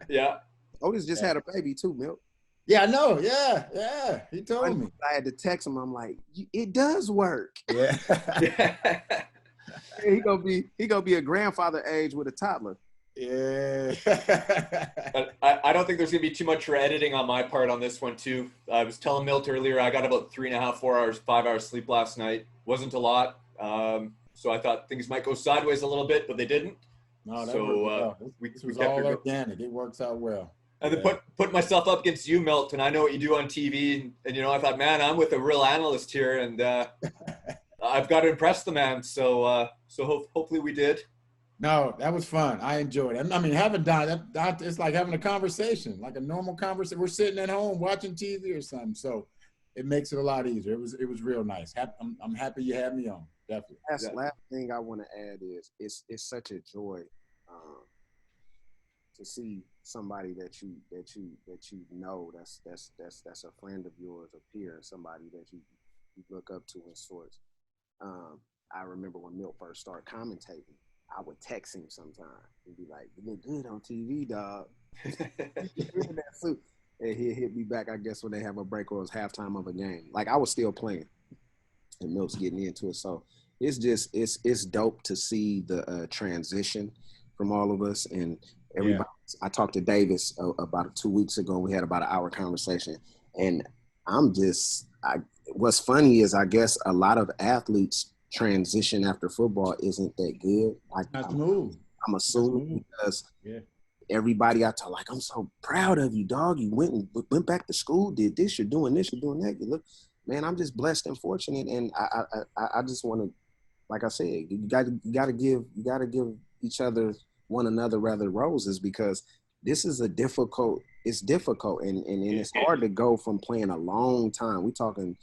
Yeah. Otis just had a baby too, Milt. Yeah, I know. Yeah. He told me. I had to text him. I'm like, it does work. Yeah. He gonna be a grandfather age with a toddler. Yeah. But I don't think there's gonna be too much for editing on my part on this one too. I was telling Milt earlier I got about 3.5, 4 hours, 5 hours sleep last night. Wasn't a lot. So I thought things might go sideways a little bit, but they didn't. No, that this was all organic. It works out well. And then put myself up against you, Milt, and I know what you do on TV. And I thought, man, I'm with a real analyst here, and I've got to impress the man. So hopefully we did. No, that was fun. I enjoyed it. I mean, having that it's like having a conversation, like a normal conversation. We're sitting at home watching TV or something, so it makes it a lot easier. It was real nice. I'm happy you had me on. Definitely. That's the last thing I want to add is it's such a joy to see somebody that you know that's a friend of yours, a peer, somebody that you look up to in sorts. I remember when Milt first started commentating, I would text him sometime and be like, "You look good on TV, dog." And he'd hit me back, I guess, when they have a break or it's halftime of a game. Like I was still playing, and Milt's getting into it. So it's dope to see the transition from all of us and everybody. Yeah. I talked to Davis about 2 weeks ago. We had about an hour conversation, and what's funny is I guess a lot of athletes transition after football isn't that good. I'm assuming because everybody I talk, like, I'm so proud of you, dog. You went back to school, did this, you're doing this, you're doing that. You look, man, I'm just blessed and fortunate, and I just want to, like I said, you gotta give each other one another rather roses, because this is difficult, and it's hard to go from playing a long time. We're talking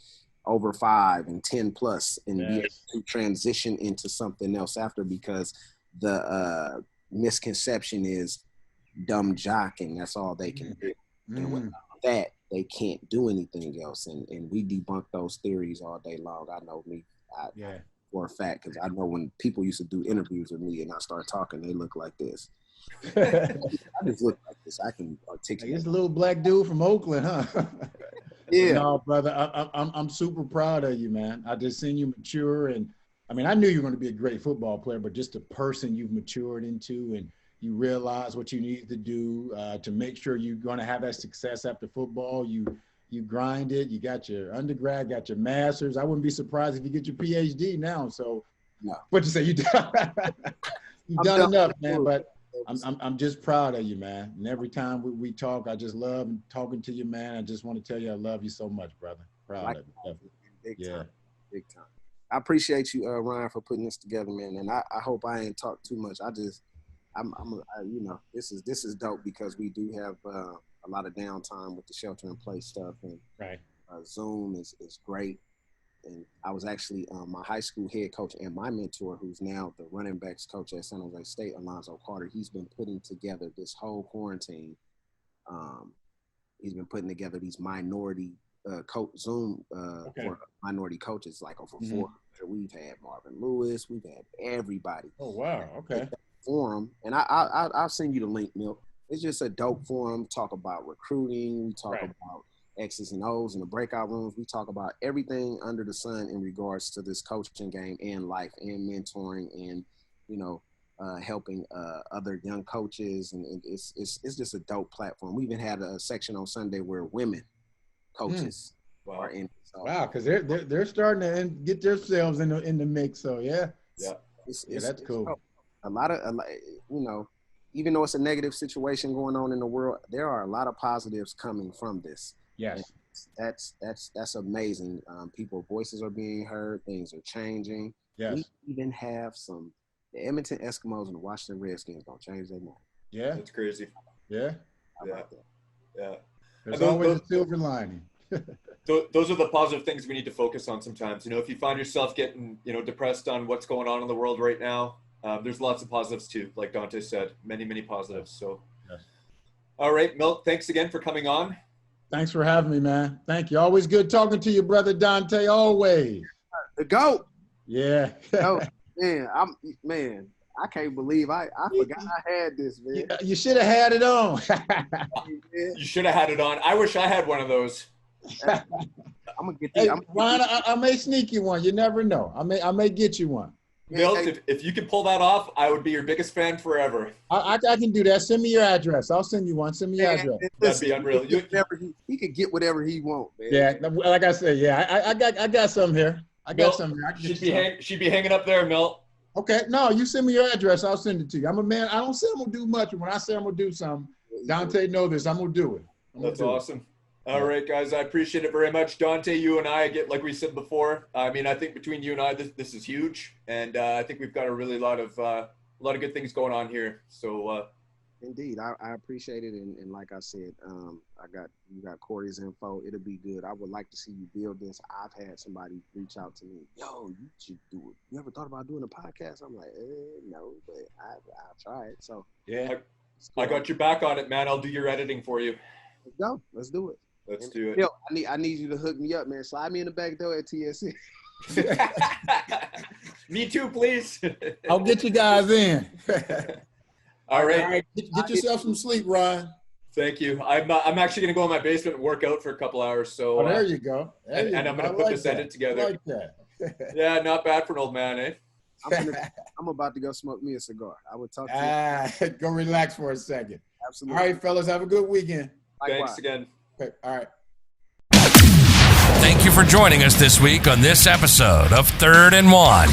over 5 and 10 plus, and be able to transition into something else after, because the misconception is dumb jocking. That's all they can do. And without that, they can't do anything else. And we debunk those theories all day long. I know me. For a fact, because I know when people used to do interviews with me and I start talking, they look like this. I just look like this. I can articulate. This little black dude from Oakland, huh? Yeah. No, brother, I'm super proud of you, man. I just seen you mature, and I mean, I knew you were going to be a great football player, but just the person you've matured into, and you realize what you need to do to make sure you're going to have that success after football. You grinded, you got your undergrad, got your master's. I wouldn't be surprised if you get your PhD now. So, what you say? You've done enough, man. But I'm just proud of you, man. And every time we talk, I just love talking to you, man. I just want to tell you I love you so much, brother. Proud of you. Big time. I appreciate you, Ryan, for putting this together, man. And I hope I ain't talked too much. This is dope, because we do have a lot of downtime with the shelter in place stuff, and Zoom is great. And I was actually my high school head coach and my mentor, who's now the running backs coach at San Jose State, Alonzo Carter. He's been putting together this whole quarantine. He's been putting together these minority Zoom for minority coaches, like over 400. We've had Marvin Lewis, we've had everybody. Oh wow, okay. Forum, and I'll send you the link, Milt. It's just a dope forum. Talk about recruiting. We talk about X's and O's in the breakout rooms. We talk about everything under the sun in regards to this coaching game and life and mentoring and, helping other young coaches. And it's just a dope platform. We even had a section on Sunday where women coaches are in. So, wow, because they're starting to get themselves in the mix. So that's cool. A lot, even though it's a negative situation going on in the world, there are a lot of positives coming from this. Yes. And that's amazing. People's voices are being heard. Things are changing. Yes. We even have the Edmonton Eskimos and the Washington Redskins gonna change their mind. Yeah. That's crazy. Yeah. How about that? Yeah. There's always a silver lining. Those are the positive things we need to focus on sometimes. If you find yourself getting, depressed on what's going on in the world right now, there's lots of positives too, like Dante said, many, many positives. So, All right, Milt, thanks again for coming on. Thanks for having me, man. Thank you. Always good talking to you, brother Dante, always. The GOAT. Yeah. Oh, man, I can't believe I forgot I had this, man. You should have had it on. You should have had it on. I wish I had one of those. I'm gonna get these. Ron, I may sneak you one. You never know. I may get you one. Milt, if you can pull that off, I would be your biggest fan forever. I can do that. Send me your address. I'll send you one. Send me your address. That'd be unreal. He could get whatever he wants, man. Yeah, like I said, I got some here. I got some here. She'd be hanging up there, Milt. Okay, no, you send me your address. I'll send it to you. I'm a man. I don't say I'm gonna do much, but when I say I'm gonna do something, Dante know this. I'm gonna do it. That's awesome. All right, guys, I appreciate it very much. Dante, you and I like we said before. I mean, I think between you and I, this is huge, and I think we've got a really lot of good things going on here. So, indeed, I appreciate it, and like I said, you got Corey's info. It'll be good. I would like to see you build this. I've had somebody reach out to me. Yo, you should do it. You ever thought about doing a podcast? I'm like, no, but I'll try it. So yeah, I got your back on it, man. I'll do your editing for you. Let's go. Let's do it. Let's do it. Yo, I need you to hook me up, man. Slide me in the back door at TSC. Me too, please. I'll get you guys in. All right. Get yourself some sleep, Ryan. Thank you. I'm actually going to go in my basement and work out for a couple hours. So there you go. And I'm going to put this edit together. I like that. Yeah, not bad for an old man, eh? I'm about to go smoke me a cigar. I would talk to you. Go relax for a second. Absolutely. All right, fellas, have a good weekend. Thanks Likewise. again. Okay, all right. Thank you for joining us this week on this episode of 3rd and 1.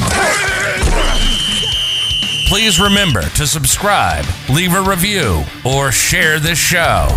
Please remember to subscribe, leave a review, or share this show.